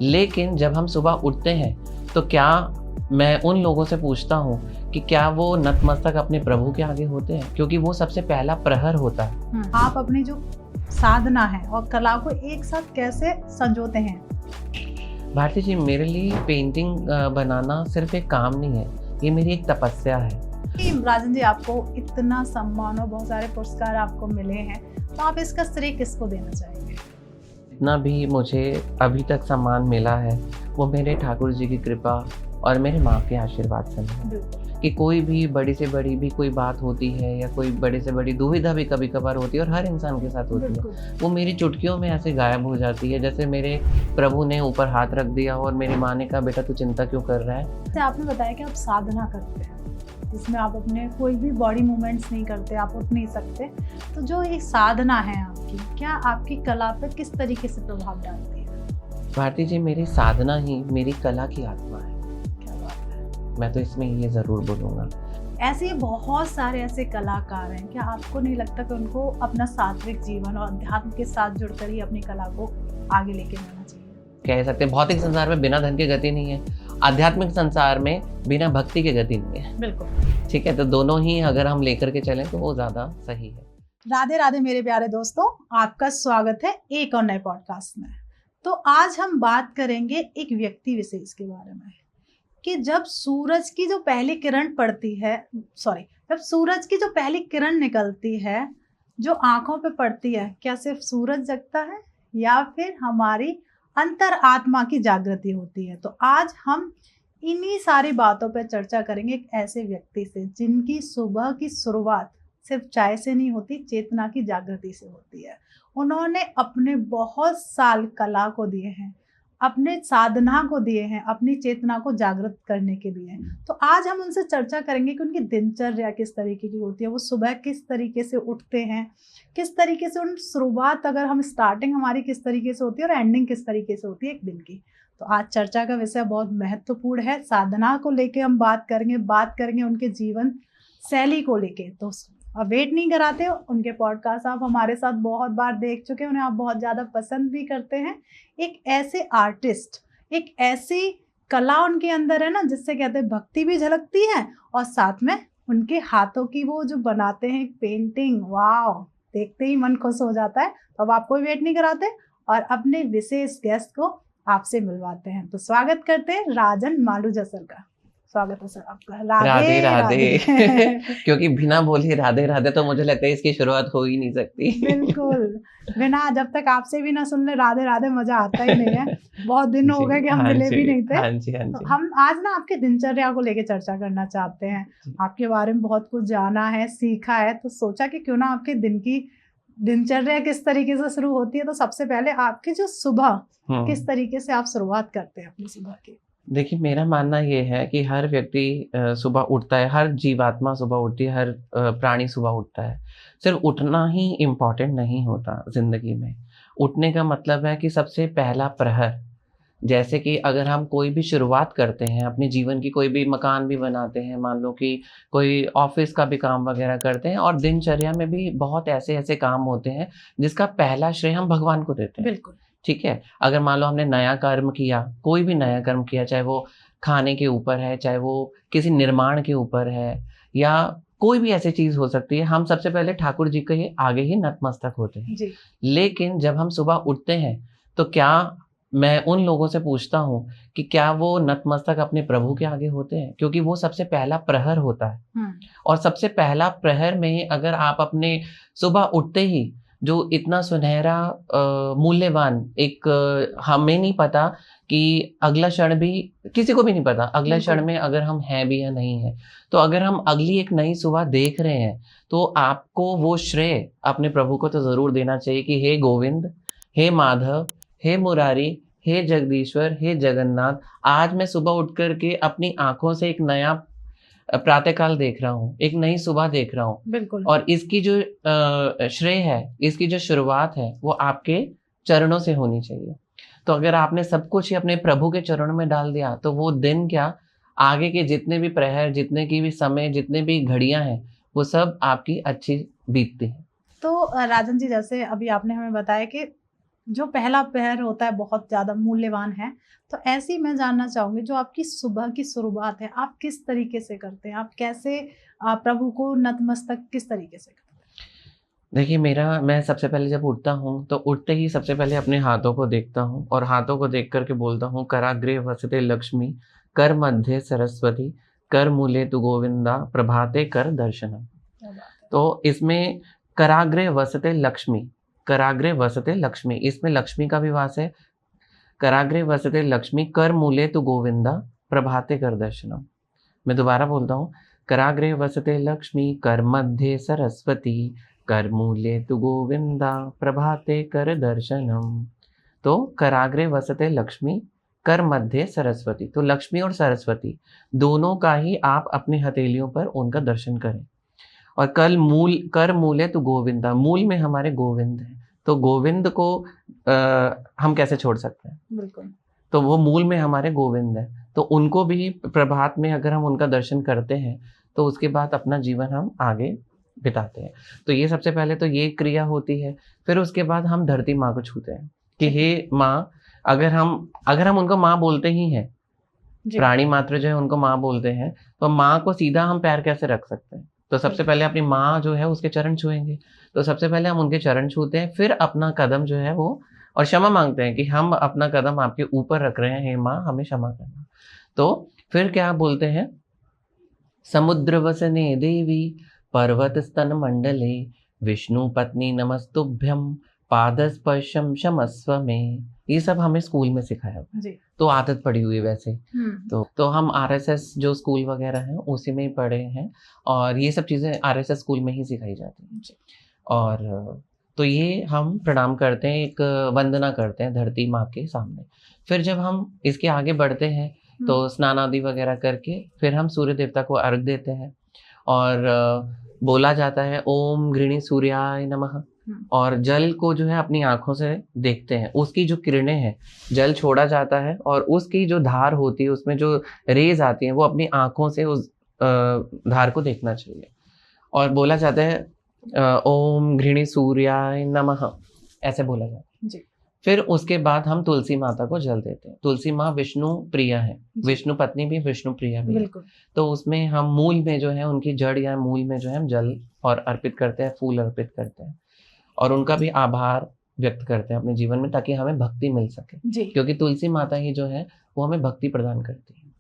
लेकिन जब हम सुबह उठते हैं तो क्या मैं उन लोगों से पूछता हूँ कि क्या वो नतमस्तक अपने प्रभु के आगे होते हैं, क्योंकि वो सबसे पहला प्रहर होता है। आप अपनी जो साधना है और कला को एक साथ कैसे संजोते हैं? भारती जी, मेरे लिए पेंटिंग बनाना सिर्फ एक काम नहीं है, ये मेरी एक तपस्या है। राजन जी, आपको इतना सम्मान और बहुत सारे पुरस्कार आपको मिले हैं, तो आप इसका श्रेय किसको देना चाहेंगे? जितना भी मुझे अभी तक सम्मान मिला है वो मेरे ठाकुर जी की कृपा और मेरे माँ के आशीर्वाद से है। कि कोई भी बड़ी से बड़ी भी कोई बात होती है या कोई बड़ी से बड़ी दुविधा भी कभी कभार होती है, और हर इंसान के साथ होती है, वो मेरी चुटकियों में ऐसे गायब हो जाती है। जैसे मेरे प्रभु ने ऊपर हाथ रख दिया और मेरी माँ ने कहा, बेटा तू चिंता क्यों कर रहा है। जैसे आपने बताया कि आप साधना करते हैं जिसमें आप अपने कोई भी बॉडी मूवमेंट्स नहीं करते, आप उठ नहीं सकते, तो जो एक साधना है आपकी, क्या आपकी कला पर किस तरीके से प्रभाव डालती है? भारती जी, मेरी साधना ही मेरी कला की आत्मा है। क्या बात है, मैं तो इसमें ये ज़रूर बोलूँगा। ऐसे बहुत सारे ऐसे कलाकार हैं, क्या आपको नहीं लगता कि उनको अपना सात्विक जीवन और अध्यात्म के साथ जुड़कर ही अपनी कला को आगे लेके जाना चाहिए? कह सकते हैं भौतिक संसार में बिना धन की गति नहीं है, आध्यात्मिक संसार में बिना भक्ति की गति नहीं है। बिल्कुल ठीक है, तो दोनों ही अगर हम लेकर के चलें तो वो ज़्यादा सही है। राधे राधे मेरे प्यारे दोस्तों, आपका स्वागत है एक और नए पॉडकास्ट में। तो आज हम बात करेंगे एक व्यक्ति विशेष के बारे में कि जब सूरज की जो पहली किरण पड़ती है, जब सूरज की जो पहली किरण निकलती है जो आंखों पे पड़ती है, क्या सिर्फ सूरज जगता है या फिर हमारी अंतर आत्मा की जागृति होती है? तो आज हम इन्हीं सारी बातों पर चर्चा करेंगे एक ऐसे व्यक्ति से जिनकी सुबह की शुरुआत सिर्फ चाय से नहीं होती, चेतना की जागृति से होती है। उन्होंने अपने बहुत साल कला को दिए हैं, अपने साधना को दिए हैं, अपनी चेतना को जागृत करने के लिए। तो आज हम उनसे चर्चा करेंगे कि उनकी दिनचर्या किस तरीके की होती है, वो सुबह किस तरीके से उठते हैं, किस तरीके से उन शुरुआत, अगर हम स्टार्टिंग हमारी किस तरीके से होती है और एंडिंग किस तरीके से होती है एक दिन की। तो आज चर्चा का विषय बहुत महत्वपूर्ण है, साधना को लेके हम बात करेंगे उनके जीवन शैली को लेके। तो अब वेट नहीं कराते हो, उनके पॉडकास्ट आप हमारे साथ बहुत बार देख चुके हैं, उन्हें आप बहुत ज़्यादा पसंद भी करते हैं। एक ऐसे आर्टिस्ट, एक ऐसी कला उनके अंदर है ना, जिससे कहते हैं भक्ति भी झलकती है और साथ में उनके हाथों की वो जो बनाते हैं पेंटिंग, वाह, देखते ही मन खुश हो जाता है। तो अब आपको वेट नहीं कराते और अपने विशेष गेस्ट को आपसे मिलवाते हैं। तो स्वागत करते हैं राजन मालूजा सर का। स्वागत है सर आपका। राधे राधे क्योंकि बिना बोले राधे राधे तो मुझे लगता है इसकी शुरुआत हो ही नहीं सकती। बिल्कुल, बिना जब तक आपसे भी ना सुन ले राधे राधे मजा आता ही नहीं है। बहुत दिन हो गए कि हम मिले भी नहीं थे। हाँ जी। तो हम आज ना आपके दिनचर्या को लेके चर्चा करना चाहते हैं। आपके बारे में बहुत कुछ जाना है, सीखा है, तो सोचा कि क्यों ना आपके दिन की दिनचर्या किस तरीके से शुरू होती है। तो सबसे पहले आपकी जो सुबह किस तरीके से आप शुरुआत करते हैं अपनी सुबह की? देखिए, मेरा मानना ये है कि हर व्यक्ति सुबह उठता है, हर जीवात्मा सुबह उठती है, हर प्राणी सुबह उठता है। सिर्फ उठना ही इम्पॉर्टेंट नहीं होता ज़िंदगी में। उठने का मतलब है कि सबसे पहला प्रहर, जैसे कि अगर हम कोई भी शुरुआत करते हैं अपने जीवन की, कोई भी मकान भी बनाते हैं, मान लो कि कोई ऑफिस का भी काम वगैरह करते हैं, और दिनचर्या में भी बहुत ऐसे काम होते हैं जिसका पहला श्रेय हम भगवान को देते हैं। बिल्कुल ठीक है, अगर मान लो हमने नया कर्म किया, कोई भी नया कर्म किया, चाहे वो खाने के ऊपर है, चाहे वो किसी निर्माण के ऊपर है, या कोई भी ऐसी चीज़ हो सकती है, हम सबसे पहले ठाकुर जी के आगे ही नतमस्तक होते हैं जी। लेकिन जब हम सुबह उठते हैं तो क्या मैं उन लोगों से पूछता हूँ कि क्या वो नतमस्तक अपने प्रभु के आगे होते हैं, क्योंकि वो सबसे पहला प्रहर होता है। और सबसे पहला प्रहर में अगर आप अपने सुबह उठते ही जो इतना सुनहरा मूल्यवान एक हमें नहीं पता कि अगला क्षण भी, किसी को भी नहीं पता अगला क्षण में अगर हम हैं भी या नहीं है, तो अगर हम अगली एक नई सुबह देख रहे हैं तो आपको वो श्रेय अपने प्रभु को तो ज़रूर देना चाहिए कि हे गोविंद, हे माधव, हे मुरारी, हे जगदीश्वर, हे जगन्नाथ, आज मैं सुबह उठ करके अपनी आंखों से एक नया प्रातःकाल देख रहा हूँ, एक नई सुबह देख रहा हूँ। बिल्कुल। और इसकी जो श्रेय है, इसकी जो शुरुआत है, वो आपके चरणों से होनी चाहिए। तो अगर आपने सब कुछ ही अपने प्रभु के चरणों में डाल दिया तो वो दिन क्या, आगे के जितने भी प्रहर, जितने की भी समय, जितने भी घड़ियां हैं, वो सब आपकी अच्छी बीतती हैं। तो राजन जी, जैसे अभी आपने हमें बताया कि जो पहला पहर होता है बहुत ज्यादा मूल्यवान है। तो ऐसे ही मैं जानना चाहूंगी, जो आपकी सुबह की शुरुआत है, आप किस तरीके से करते हैं? आप कैसे प्रभु को नतमस्तक किस तरीके से करते देखिए, मैं सबसे पहले जब उठता हूँ तो उठते ही सबसे पहले अपने हाथों को देखता हूँ और हाथों को देख करके बोलता हूँ, कराग्रे वसते लक्ष्मी, कर मध्य सरस्वती, कर मूले तु गोविंदा, प्रभाते कर दर्शनम। हैं? तो इसमें कराग्रे वसते लक्ष्मी, कराग्रे वसते लक्ष्मी, इसमें लक्ष्मी का भी वास है। कराग्रे वसते लक्ष्मी, कर मूले तु गोविंदा, प्रभाते कर दर्शनम। मैं दोबारा बोलता हूँ, कराग्रे वसते लक्ष्मी, कर मध्य सरस्वती, कर मूले तु गोविंदा, प्रभाते कर दर्शनम। तो कराग्रे वसते लक्ष्मी, कर मध्य सरस्वती, तो लक्ष्मी और सरस्वती दोनों का ही आप अपनी हथेलियों पर उनका दर्शन करें। और कर मूले तो गोविंदा, मूल में हमारे गोविंद है, तो गोविंद को हम कैसे छोड़ सकते हैं? बिल्कुल। तो वो मूल में हमारे गोविंद है, तो उनको भी प्रभात में अगर हम उनका दर्शन करते हैं तो उसके बाद अपना जीवन हम आगे बिताते हैं। तो ये सबसे पहले तो ये क्रिया होती है। फिर उसके बाद हम धरती माँ को छूते हैं कि हे माँ, अगर हम उनको माँ बोलते ही हैं, प्राणी मात्र जो है उनको माँ बोलते हैं, तो माँ को सीधा हम पैर कैसे रख सकते हैं? तो सबसे पहले अपनी माँ जो है उसके चरण छुएंगे। तो सबसे पहले हम उनके चरण छूते हैं, फिर अपना कदम जो है वो, और क्षमा मांगते हैं कि हम अपना कदम आपके ऊपर रख रहे हैं, हे माँ हमें क्षमा करना। तो फिर क्या बोलते हैं, समुद्र वसने देवी, पर्वत स्तन मंडले, विष्णु पत्नी नमस्तुभ्यम, पादस्पर्शम क्षमस्व में। ये सब हमें स्कूल में सिखाया हुआ है, तो आदत पड़ी हुई है वैसे। तो हम आरएसएस जो स्कूल वगैरह हैं उसी में ही पढ़े हैं, और ये सब चीज़ें आरएसएस स्कूल में ही सिखाई जाती हैं। और तो ये हम प्रणाम करते हैं, एक वंदना करते हैं धरती माँ के सामने। फिर जब हम इसके आगे बढ़ते हैं तो स्नान आदि वगैरह करके फिर हम सूर्य देवता को अर्घ देते हैं, और बोला जाता है ओम गृणी सूर्याय नमः। और जल को जो है अपनी आंखों से देखते हैं, उसकी जो किरणें हैं, जल छोड़ा जाता है और उसकी जो धार होती है, उसमें जो रेज आती हैं, वो अपनी आंखों से उस धार को देखना चाहिए। और बोला जाता है ओम घृणी सूर्याय नमः, ऐसे बोला जाता है जी। फिर उसके बाद हम तुलसी माता को जल देते हैं। तुलसी माँ विष्णु प्रिया है, विष्णु पत्नी भी, विष्णु प्रिया भी है। तो उसमें हम मूल में जो है, उनकी जड़ या मूल में जो है हम जल और अर्पित करते हैं, फूल अर्पित करते हैं, और उनका भी आभार व्यक्त करते हैं अपने जीवन में, ताकि हमें भक्ति मिल सके। क्योंकि तुलसी माता ही जो है वो हमें भक्ति प्रदान करती है।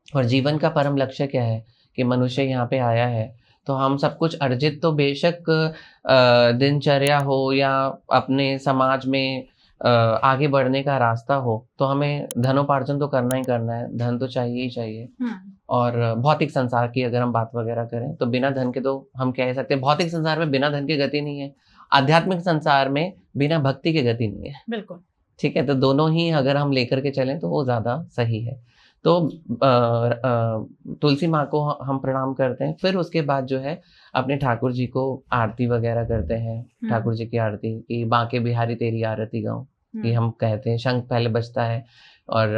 और जीवन का परम लक्ष्य क्या है कि मनुष्य यहाँ पे आया है, तो हम सब कुछ अर्जित तो बेशक दिनचर्या हो या अपने समाज में आगे बढ़ने का रास्ता हो, तो हमें धनोपार्जन तो करना ही करना है, धन तो चाहिए ही चाहिए। और भौतिक संसार की अगर हम बात वगैरह करें तो बिना धन के तो हम कह सकते हैं भौतिक संसार में बिना धन की गति नहीं है, आध्यात्मिक संसार में बिना भक्ति की गति नहीं है। बिल्कुल ठीक है, तो दोनों ही अगर हम लेकर के चलें तो वो ज़्यादा सही है। तो तुलसी माँ को हम प्रणाम करते हैं। फिर उसके बाद जो है अपने ठाकुर जी को आरती वगैरह करते हैं, ठाकुर जी की आरती की, बांके बिहारी तेरी आरती गाऊं, ये हम कहते हैं। शंख पहले बजता है और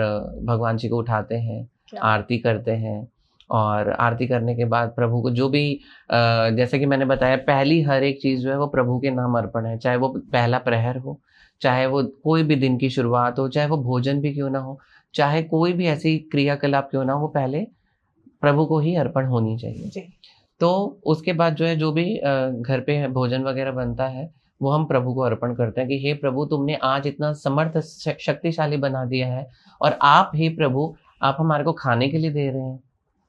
भगवान जी को उठाते हैं, आरती करते हैं, और आरती करने के बाद प्रभु को जो भी जैसे कि मैंने बताया, पहली हर एक चीज़ जो है वो प्रभु के नाम अर्पण है, चाहे वो पहला प्रहर हो, चाहे वो कोई भी दिन की शुरुआत हो, चाहे वो भोजन भी क्यों ना हो, चाहे कोई भी ऐसी क्रियाकलाप क्यों ना हो, वो पहले प्रभु को ही अर्पण होनी चाहिए जी। तो उसके बाद जो है जो भी घर पे भोजन वगैरह बनता है वो हम प्रभु को अर्पण करते हैं कि हे प्रभु, तुमने आज इतना समर्थ शक्तिशाली बना दिया है, और आप ही प्रभु आप हमारे को खाने के लिए दे रहे हैं,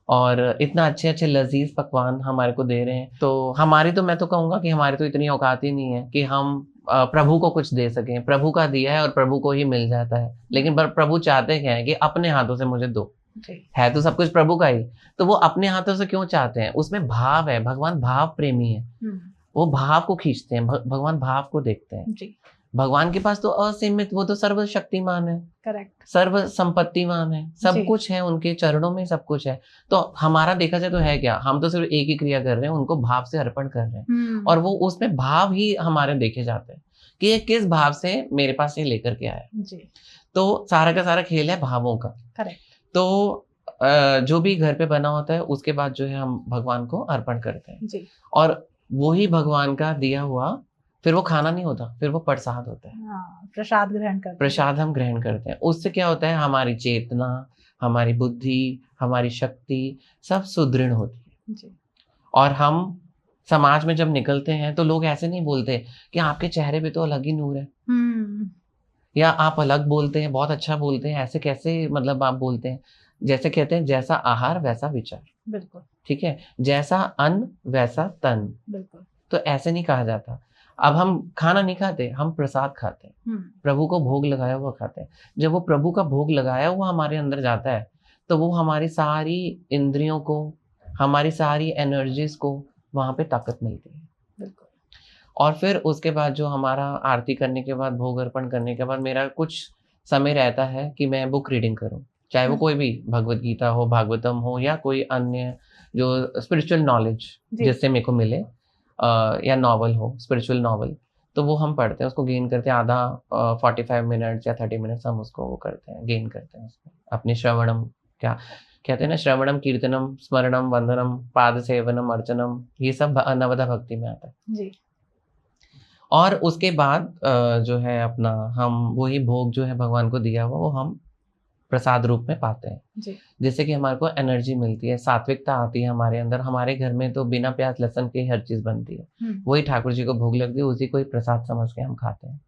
और इतना अच्छे अच्छे लजीज पकवान हमारे को दे रहे हैं। तो हमारी तो, मैं तो कहूँगा कि हमारी तो इतनी औकात ही नहीं है कि हम प्रभु को कुछ दे सकें। प्रभु का दिया है और प्रभु को ही मिल जाता है, लेकिन प्रभु चाहते क्या है कि अपने हाथों से मुझे दो। है तो सब कुछ प्रभु का ही, तो वो अपने हाथों से क्यों चाहते हैं? उसमें भाव है, भगवान भाव प्रेमी है, वो भाव को खींचते हैं, भगवान भाव को देखते हैं जी। भगवान के पास तो असीमित, वो तो सर्वशक्तिमान है, करेक्ट, सर्व संपत्तिमान है, सब कुछ है, उनके चरणों में सब कुछ है। तो हमारा देखा जाए तो है क्या, हम तो सिर्फ एक ही क्रिया कर रहे हैं, उनको भाव से अर्पण कर रहे हैं, और वो उसमें भाव ही हमारे देखे जाते हैं कि ये किस भाव से मेरे पास ये लेकर के आया जी। तो सारा का सारा खेल है भावों का, करेक्ट। तो जो भी घर पे बना होता है उसके बाद जो है हम भगवान को अर्पण करते हैं जी। और वही भगवान का दिया हुआ फिर वो खाना नहीं होता, फिर वो प्रसाद होता है। हाँ, प्रसाद ग्रहण करते हैं। प्रसाद हम ग्रहण करते हैं, उससे क्या होता है, हमारी चेतना, हमारी बुद्धि, हमारी शक्ति सब सुदृढ़ होती है। जी। और हम समाज में जब निकलते हैं तो लोग ऐसे नहीं बोलते कि आपके चेहरे पे तो अलग ही नूर है, या आप अलग बोलते हैं, बहुत अच्छा बोलते हैं, ऐसे कैसे मतलब आप बोलते हैं। जैसे कहते हैं, जैसा आहार वैसा विचार। बिल्कुल। ठीक है, जैसा अन्न वैसा तन। बिल्कुल। तो ऐसे नहीं कहा जाता। अब हम खाना नहीं खाते, हम प्रसाद खाते हैं, प्रभु को भोग लगाया हुआ खाते हैं। जब वो प्रभु का भोग लगाया हुआ हमारे अंदर जाता है, तो वो हमारी सारी इंद्रियों को, हमारी सारी एनर्जीज को वहाँ पे ताकत मिलती है। बिल्कुल। और फिर उसके बाद जो हमारा आरती करने के बाद, भोग अर्पण करने के बाद मेरा कुछ समय रहता है कि मैं बुक रीडिंग करूँ। चाहे वो कोई भी भगवद गीता हो, भागवतम हो, या कोई अन्य जो स्पिरिचुअल नॉलेज जिससे मेरे को मिले, या नॉवल हो, स्पिरिचुअल नॉवल, तो वो हम पढ़ते हैं, उसको गेन करते हैं। आधा 45 मिनट्स या 30 मिनट्स हम उसको वो करते हैं, गेन करते हैं उसको। अपने श्रवणम, क्या कहते हैं ना, श्रवणम, कीर्तनम, स्मरणम, वंदनम, पाद सेवनम, अर्चनम, ये सब नवधा भक्ति में आता है जी। और उसके बाद जो है अपना, हम वही भोग जो है भगवान को दिया हुआ, वो हम प्रसाद रूप में पाते हैं जी। जिससे कि हमारे को एनर्जी मिलती है, सात्विकता आती है हमारे अंदर। हमारे घर में तो बिना प्याज लहसुन के हर चीज़ बनती है, वही ठाकुर जी को भोग लगती है, उसी को ही प्रसाद समझ के हम खाते हैं।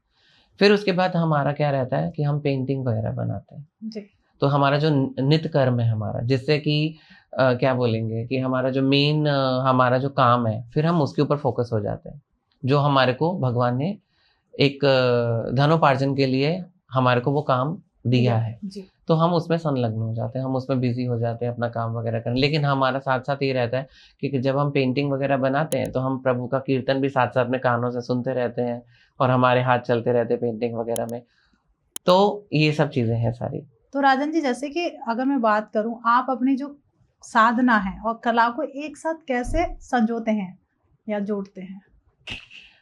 फिर उसके बाद हमारा क्या रहता है कि हम पेंटिंग वगैरह बनाते हैं जी। तो हमारा जो नित्य कर्म है हमारा, जिससे कि क्या बोलेंगे कि हमारा जो मेन हमारा जो काम है, फिर हम उसके ऊपर फोकस हो जाते हैं। जो हमारे को भगवान ने एक धनोपार्जन के लिए हमारे को वो काम दिया है, तो हम उसमें संलग्न हो जाते हैं, हम उसमें बिजी हो जाते हैं अपना काम वगैरह करने। लेकिन हमारा साथ साथ ये रहता है कि जब हम पेंटिंग वगैरह बनाते हैं तो हम प्रभु का कीर्तन भी साथ साथ में कानों से सुनते रहते हैं और हमारे हाथ चलते रहते हैं पेंटिंग वगैरह में। तो ये सब चीज़ें हैं सारी। तो राजन जी, जैसे कि अगर मैं बात करूं, आप अपनी जो साधना है और कला को एक साथ कैसे संजोते हैं या जोड़ते हैं?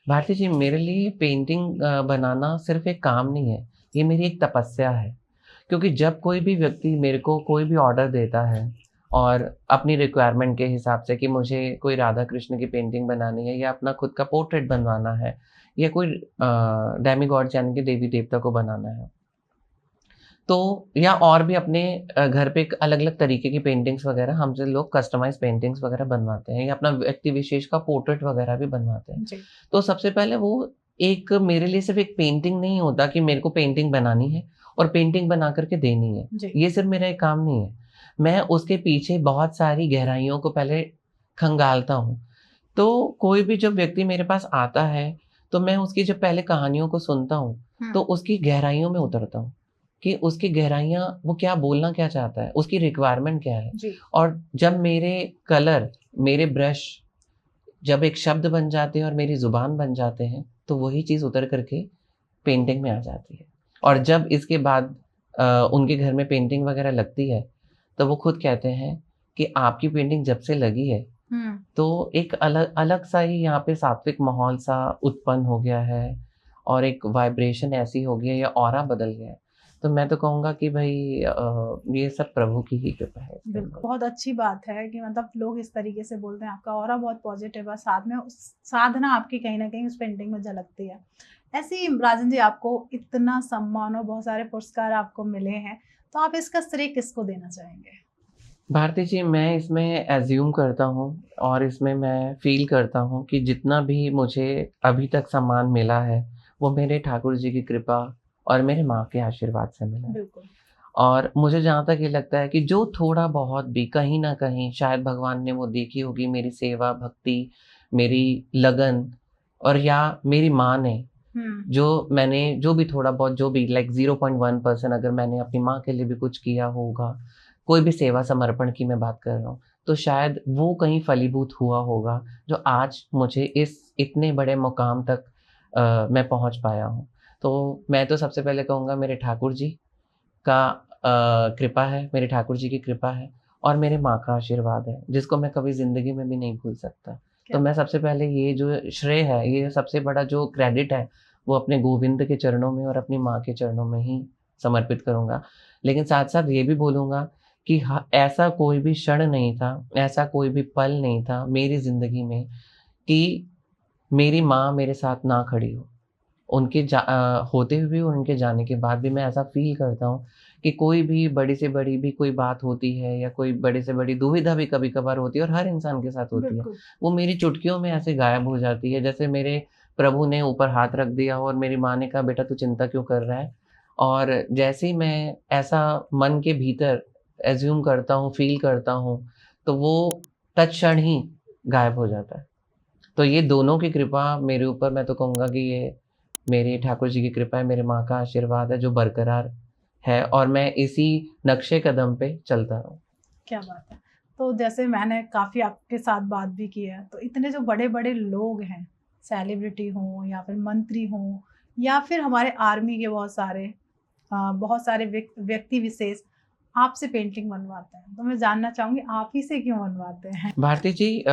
भारती जी, मेरे लिए पेंटिंग बनाना सिर्फ एक काम नहीं है, ये मेरी एक तपस्या है। क्योंकि जब कोई भी व्यक्ति मेरे को कोई भी ऑर्डर देता है और अपनी रिक्वायरमेंट के हिसाब से कि मुझे कोई राधा कृष्ण की पेंटिंग बनानी है, या अपना खुद का पोर्ट्रेट बनवाना है, या कोई डेमीगॉड यानी कि देवी देवता को बनाना है, तो या और भी अपने घर पे अलग अलग तरीके की पेंटिंग्स वगैरह हमसे लोग कस्टमाइज पेंटिंग्स वगैरह बनवाते हैं, या अपना व्यक्ति विशेष का पोर्ट्रेट वगैरह भी बनवाते हैं। तो सबसे पहले वो एक मेरे लिए सिर्फ एक पेंटिंग नहीं होता कि मेरे को पेंटिंग बनानी है और पेंटिंग बना करके देनी है, ये सिर्फ मेरा एक काम नहीं है। मैं उसके पीछे बहुत सारी गहराइयों को पहले खंगालता हूँ। तो कोई भी जब व्यक्ति मेरे पास आता है तो मैं उसकी जब पहले कहानियों को सुनता हूँ तो उसकी गहराइयों में उतरता हूँ कि उसकी गहराइयाँ, वो क्या बोलना क्या चाहता है, उसकी रिक्वायरमेंट क्या है। और जब मेरे कलर, मेरे ब्रश जब एक शब्द बन जाते हैं और मेरी ज़ुबान बन जाते हैं, तो वही चीज़ उतर करके पेंटिंग में आ जाती है। और जब इसके बाद उनके घर में पेंटिंग वगैरह लगती है तो वो खुद कहते हैं कि आपकी पेंटिंग जब से लगी है तो एक अलग अलग सा ही यहाँ पे सात्विक माहौल सा उत्पन्न हो गया है और एक वाइब्रेशन ऐसी हो गई है या ऑरा बदल गया है। तो मैं तो कहूँगा कि भाई ये सब प्रभु की ही कृपा है। बिल्कुल, बहुत अच्छी बात है कि मतलब लोग इस तरीके से बोलते हैं, आपका ऑरा बहुत पॉजिटिव है, साथ में उस साधना आपकी कहीं ना कहीं उस पेंटिंग में झलकती है। ऐसे ही राजन जी, आपको इतना सम्मान और बहुत सारे पुरस्कार आपको मिले हैं, तो आप इसका श्रेय किसको देना चाहेंगे? भारती जी, मैं इसमें एज्यूम करता हूँ और इसमें मैं फील करता हूँ कि जितना भी मुझे अभी तक सम्मान मिला है वो मेरे ठाकुर जी की कृपा और मेरे माँ के आशीर्वाद से मिला है। और मुझे जहाँ तक ये लगता है कि जो थोड़ा बहुत भी कहीं ना कहीं शायद भगवान ने वो देखी होगी, मेरी सेवा भक्ति, मेरी लगन, और या मेरी माँ ने जो मैंने जो भी थोड़ा बहुत, जो भी लाइक 0.1% अगर मैंने अपनी माँ के लिए भी कुछ किया होगा, कोई भी सेवा समर्पण की मैं बात कर रहा हूँ, तो शायद वो कहीं फलीभूत हुआ होगा जो आज मुझे इस इतने बड़े मुकाम तक मैं पहुँच पाया हूँ। तो मैं तो सबसे पहले कहूँगा मेरे ठाकुर जी का कृपा है, मेरे ठाकुर जी की कृपा है और मेरे माँ का आशीर्वाद है, जिसको मैं कभी ज़िंदगी में भी नहीं भूल सकता। तो मैं सबसे पहले ये जो श्रेय है, ये सबसे बड़ा जो क्रेडिट है, वो अपने गोविंद के चरणों में और अपनी माँ के चरणों में ही समर्पित करूँगा। लेकिन साथ-साथ ये भी बोलूँगा कि ऐसा कोई भी क्षण नहीं था, ऐसा कोई भी पल नहीं था मेरी ज़िंदगी में कि मेरी माँ मेरे साथ ना खड़ी हो, उनके होते हुए उनके जाने के बाद भी मैं ऐसा फ़ील करता हूँ कि कोई भी बड़ी से बड़ी भी कोई बात होती है या कोई बड़ी से बड़ी दुविधा भी कभी-कभार होती है और हर इंसान के साथ होती है। बिल्कुल। वो मेरी चुटकियों में ऐसे गायब हो जाती है, जैसे मेरे प्रभु ने ऊपर हाथ रख दिया और मेरी माँ ने कहा, "बेटा तू चिंता क्यों कर रहा है?" और जैसे ही मैं ऐसा मन के भीतर अज़्यूम करता हूँ, फ़ील करता हूँ, तो वो तत्क्षण ही गायब हो जाता है। तो ये दोनों की कृपा मेरे ऊपर, मैं तो कहूँगा कि ये मेरी ठाकुर जी की कृपा है, मेरे माँ का आशीर्वाद है जो बरकरार है और मैं इसी नक्शे कदम पे चलता रहूँ। क्या बात है। तो जैसे मैंने काफ़ी आपके साथ बात भी की है, तो इतने जो बड़े-बड़े लोग हैं, सेलिब्रिटी हों या फिर मंत्री हों या फिर हमारे आर्मी के बहुत सारे व्यक्ति विशेष आपसे पेंटिंग बनवाते हैं। तो मैं जानना चाहूँगी आप ही से क्यों बनवाते हैं? भारती जी,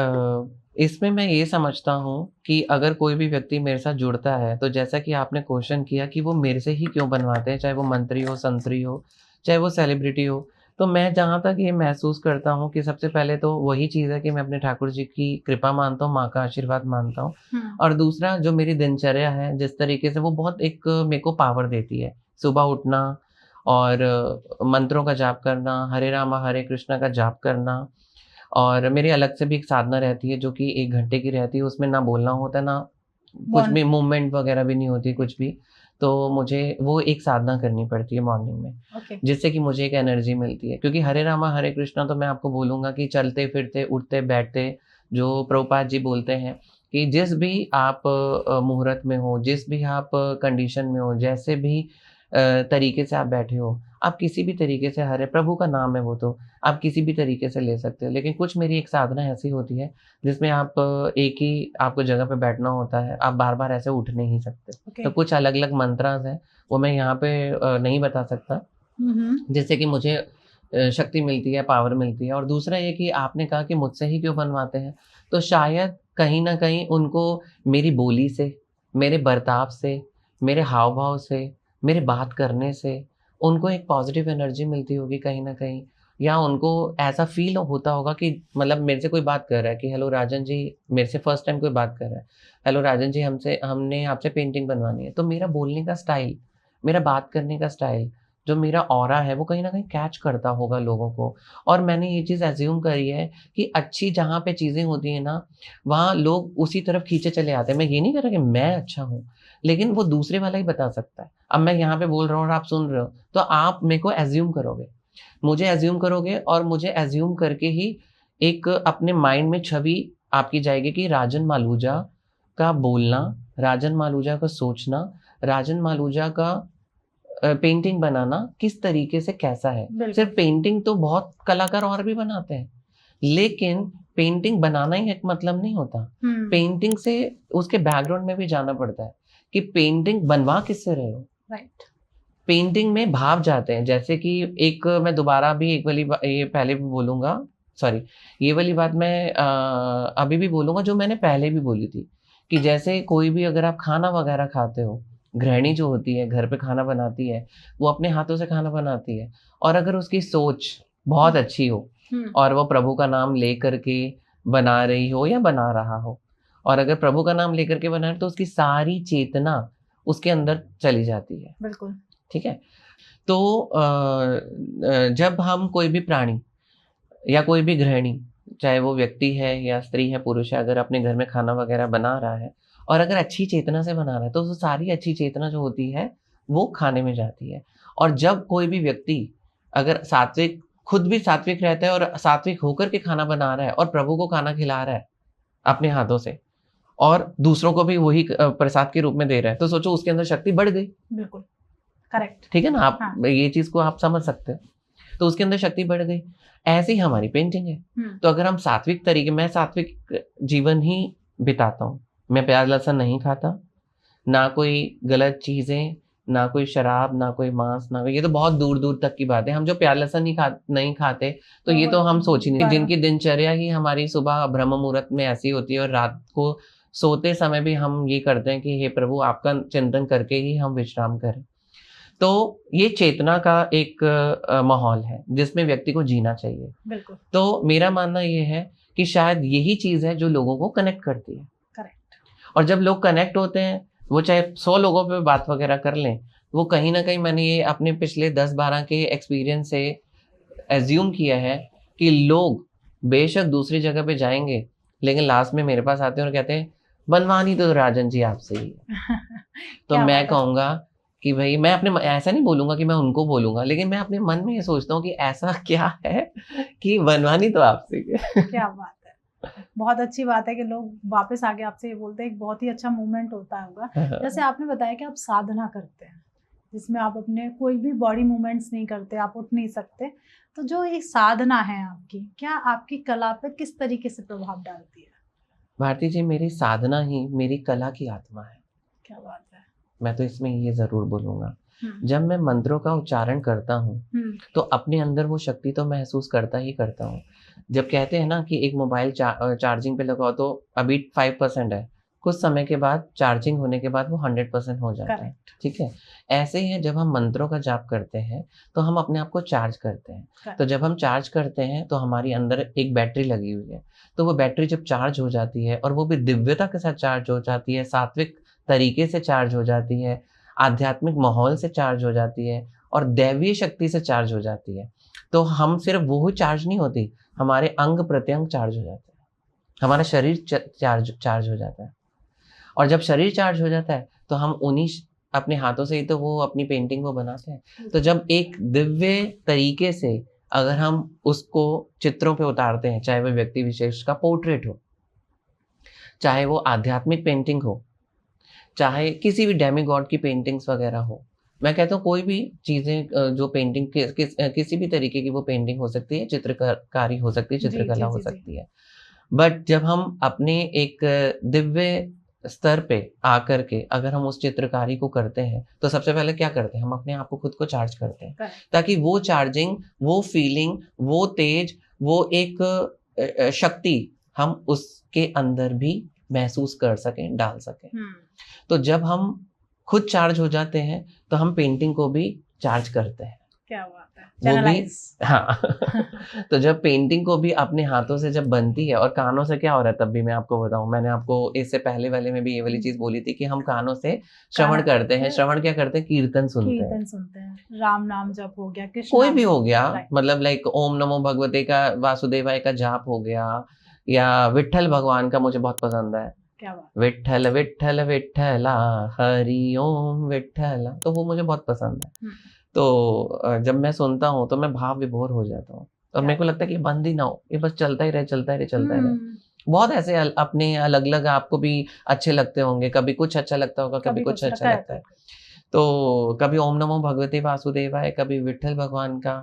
इसमें मैं ये समझता हूँ कि अगर कोई भी व्यक्ति मेरे साथ जुड़ता है, तो जैसा कि आपने क्वेश्चन किया कि वो मेरे से ही क्यों बनवाते हैं, चाहे वो मंत्री हो, संतरी हो, चाहे वो सेलिब्रिटी हो। तो मैं जहाँ तक ये महसूस करता हूँ कि सबसे पहले तो वही चीज़ है कि मैं अपने ठाकुर जी की कृपा मानता हूँ, माँ का आशीर्वाद मानता हूँ। हुँ, और दूसरा जो मेरी दिनचर्या है, जिस तरीके से वो बहुत एक मेरे को पावर देती है। सुबह उठना और मंत्रों का जाप करना, हरे रामा हरे कृष्णा का जाप करना और मेरी अलग से भी एक साधना रहती है जो कि 1 घंटे की रहती है, उसमें ना बोलना होता है, ना कुछ बॉन्ड भी मूवमेंट वगैरह भी नहीं होती कुछ भी। तो मुझे वो एक साधना करनी पड़ती है मॉर्निंग में, ओके। जिससे कि मुझे एक एनर्जी मिलती है। क्योंकि हरे रामा हरे कृष्णा तो मैं आपको बोलूँगा कि चलते-फिरते, उठते-बैठते जो प्रभुपाद जी बोलते हैं कि जिस भी आप मुहूर्त में हो, जिस भी आप कंडीशन में हो, जैसे भी तरीके से आप बैठे हो, आप किसी भी तरीके से, हरे प्रभु का नाम है वो तो, आप किसी भी तरीके से ले सकते हो। लेकिन कुछ मेरी एक साधना ऐसी होती है जिसमें आप एक ही आपको जगह पे बैठना होता है, आप बार-बार ऐसे उठ नहीं सकते। ओके। तो कुछ अलग-अलग मंत्रास हैं, वो मैं यहाँ पे नहीं बता सकता, हुँ, हुँ। जिससे कि मुझे शक्ति मिलती है, पावर मिलती है। और दूसरा ये कि आपने कहा कि मुझसे ही क्यों बनवाते हैं, तो शायद कहीं न कहीं उनको मेरी बोली से, मेरे बर्ताव से, मेरे हाव-भाव से, मेरे बात करने से, उनको एक पॉज़िटिव एनर्जी मिलती होगी कहीं न कहीं, या उनको ऐसा फ़ील होता होगा कि मतलब मेरे से कोई बात कर रहा है कि हेलो राजन जी, मेरे से फर्स्ट टाइम कोई बात कर रहा है। हेलो राजन जी, हमने आपसे पेंटिंग बनवानी है। तो मेरा बोलने का स्टाइल, मेरा बात करने का स्टाइल, जो मेरा ऑरा है वो कहीं न कहीं कैच करता होगा लोगों को। और मैंने ये चीज़ अज़्यूम करी है कि अच्छी जहाँ पे चीज़ें होती हैं ना, वहाँ लोग उसी तरफ खींचे चले आते हैं। मैं ये नहीं कह रहा कि मैं अच्छा हूँ, लेकिन वो दूसरे वाला ही बता सकता है। अब मैं यहाँ पे बोल रहा हूँ और आप सुन रहे हो, तो आप मेरे को अज़्यूम करोगे। मुझे अज़्यूम करोगे और मुझे अज़्यूम करके ही एक अपने माइंड में छवि आपकी जाएगी कि राजन मालूजा का बोलना, राजन मालूजा का सोचना, राजन मालूजा का पेंटिंग बनाना किस तरीके से कैसा है। बिल्कुल। सिर्फ़ पेंटिंग तो बहुत कलाकार और भी बनाते हैं, लेकिन पेंटिंग बनाना ही एक मतलब नहीं होता। हुँ, पेंटिंग से उसके बैकग्राउंड में भी जाना पड़ता है कि पेंटिंग बनवा किससे रहे हो। राइट। पेंटिंग में भाव जाते हैं, जैसे कि एक मैं दोबारा भी एक वाली ये पहले भी बोलूँगा, सॉरी, ये वाली बात मैं अभी भी बोलूँगा जो मैंने पहले भी बोली थी, कि जैसे कोई भी अगर आप खाना वगैरह खाते हो, गृहिणी जो होती है घर पे खाना बनाती है, वो अपने हाथों से खाना बनाती है और अगर उसकी सोच बहुत हुँ, अच्छी हो हुँ, और वो प्रभु का नाम लेकर के बना रही हो या बना रहा हो, और अगर प्रभु का नाम लेकर के बना रहे तो उसकी सारी चेतना उसके अंदर चली जाती है। बिल्कुल। ठीक है? तो जब हम कोई भी प्राणी या कोई भी गृहिणी, चाहे वो व्यक्ति है या स्त्री है, पुरुष है, अगर अपने घर में खाना वगैरह बना रहा है और अगर अच्छी चेतना से बना रहा है, तो वो सारी अच्छी चेतना जो होती है, वो खाने में जाती है। और जब कोई भी व्यक्ति अगर सात्विक, खुद भी सात्विक रहता है और सात्विक होकर के खाना बना रहा है और प्रभु को खाना खिला रहा है अपने हाथों से और दूसरों को भी वही प्रसाद के रूप में दे रहा है, तो सोचो उसके अंदर शक्ति बढ़ गई। बिल्कुल, करेक्ट। ठीक है ना? आप हाँ। ये चीज़ को आप समझ सकते हो। तो उसके अंदर शक्ति बढ़ गई। ऐसे ही हमारी पेंटिंग है। हुँ, तो अगर हम सात्विक तरीके, मैं सात्विक जीवन ही बिताता हूँ। मैं प्याज़ लहसुन नहीं खाता, ना कोई गलत चीज़ें, ना कोई शराब, ना कोई मांस, ना कोई, ये तो बहुत दूर-दूर तक की बात है। हम जो प्याज़ लहसुन नहीं खाते, तो ये तो हम सोच ही नहीं, द्वारा जिनकी दिनचर्या ही हमारी सुबह ब्रह्म मुहूर्त में ऐसी होती है और रात को सोते समय भी हम ये करते हैं कि हे प्रभु आपका चिंतन करके ही हम विश्राम करें। तो ये चेतना का एक माहौल है जिसमें व्यक्ति को जीना चाहिए। बिल्कुल, तो मेरा मानना ये है कि शायद यही चीज़ है जो लोगों को कनेक्ट करती है। करेक्ट। और जब लोग कनेक्ट होते हैं, वो चाहे 100 लोगों पे बात वगैरह कर लें, वो कहीं ना कहीं मैंने ये अपने पिछले 10-12 के एक्सपीरियंस से एज्यूम किया है कि लोग बेशक दूसरी जगह पे जाएंगे, लेकिन लास्ट में मेरे पास आते हैं और कहते हैं बनवानी तो राजन जी आपसे ही है। तो मैं कहूँगा कि भाई मैं अपने ऐसा नहीं बोलूंगा कि मैं उनको बोलूंगा, लेकिन मैं अपने मन में ये सोचता हूँ कि ऐसा क्या है कि बनवानी तो आपसे ही है। क्या बात है, बहुत अच्छी बात है कि लोग वापस आके आपसे ये बोलते हैं। एक बहुत ही अच्छा मूवमेंट होता होगा। जैसे आपने बताया कि आप साधना करते हैं, जिसमें आप अपने कोई भी बॉडी मूवमेंट्स नहीं करते, आप उठ नहीं सकते, तो जो एक साधना है आपकी, क्या आपकी कला पे किस तरीके से प्रभाव डालती है? भारती जी, मेरी साधना ही मेरी कला की आत्मा है। क्या बात है। मैं तो इसमें ये जरूर बोलूंगा, जब मैं मंत्रों का उच्चारण करता हूँ तो अपने अंदर वो शक्ति तो महसूस करता ही करता हूँ। जब कहते हैं ना कि एक मोबाइल चार्जिंग पे लगाओ तो अभी 5% है, कुछ समय के बाद चार्जिंग होने के बाद वो 100% हो जाता है। ठीक है, ऐसे ही है जब हम मंत्रों का जाप करते हैं तो हम अपने आप को चार्ज करते हैं। तो जब हम चार्ज करते हैं तो हमारी अंदर एक बैटरी लगी हुई है, तो वो बैटरी जब चार्ज हो जाती है और वो भी दिव्यता के साथ चार्ज हो जाती है, सात्विक तरीके से चार्ज हो जाती है, आध्यात्मिक माहौल से चार्ज हो जाती है और दैवीय शक्ति से चार्ज हो जाती है, तो हम सिर्फ वो ही चार्ज नहीं होती, हमारे अंग प्रत्यंग चार्ज हो जाते हैं, हमारा शरीर चार्ज हो जाता है। और जब शरीर चार्ज हो जाता है तो हम उन्हीं अपने हाथों से ही तो वो अपनी पेंटिंग को बनाते हैं। तो जब एक दिव्य तरीके से अगर हम उसको चित्रों पे उतारते हैं, चाहे वो व्यक्ति विशेष का पोर्ट्रेट हो, चाहे वो आध्यात्मिक पेंटिंग हो, चाहे किसी भी डेमीगॉड की पेंटिंग्स वगैरह हो, मैं कहता हूँ कोई भी चीज़ें जो पेंटिंग किसी भी तरीके की वो पेंटिंग हो सकती है, चित्रकारी हो सकती है, चित्रकला हो सकती है। बट जब हम अपने एक दिव्य स्तर पे आकर के अगर हम उस चित्रकारी को करते हैं तो सबसे पहले क्या करते हैं, हम अपने आप को खुद को चार्ज करते हैं, ताकि वो चार्जिंग, वो फीलिंग, वो तेज, वो एक शक्ति हम उसके अंदर भी महसूस कर सकें, डाल सकें। तो जब हम खुद चार्ज हो जाते हैं तो हम पेंटिंग को भी चार्ज करते हैं। क्या बात है, वो भी हाँ। तो जब पेंटिंग को भी अपने हाथों से जब बनती है, और कानों से क्या हो रहा है तब भी मैं आपको बताऊं, मैंने आपको इससे पहले वाले में भी ये वाली चीज बोली थी कि हम कानों से श्रवण करते हैं। श्रवण क्या करते हैं, कीर्तन सुनते हैं, राम नाम जप हो गया, कृष्ण कोई भी हो गया, मतलब लाइक ओम नमो भगवते का वासुदेवाय का जाप हो गया, या विट्ठल भगवान का मुझे बहुत पसंद है, विट्ठल विट्ठल विट्ठला हरि ओम विट्ठला, तो वो मुझे बहुत पसंद है। तो जब मैं सुनता हूँ तो मैं भाव विभोर हो जाता हूँ और मेरे को लगता है कि बंद ही ना हो, ये बस चलता ही रहे, चलता ही रहे, चलता ही रहे। बहुत ऐसे अपने अलग अलग आपको भी अच्छे लगते होंगे, कभी कुछ अच्छा लगता होगा, कभी कुछ अच्छा लगता है। तो कभी ओम नमो भगवते वासुदेवाय, कभी विट्ठल भगवान का,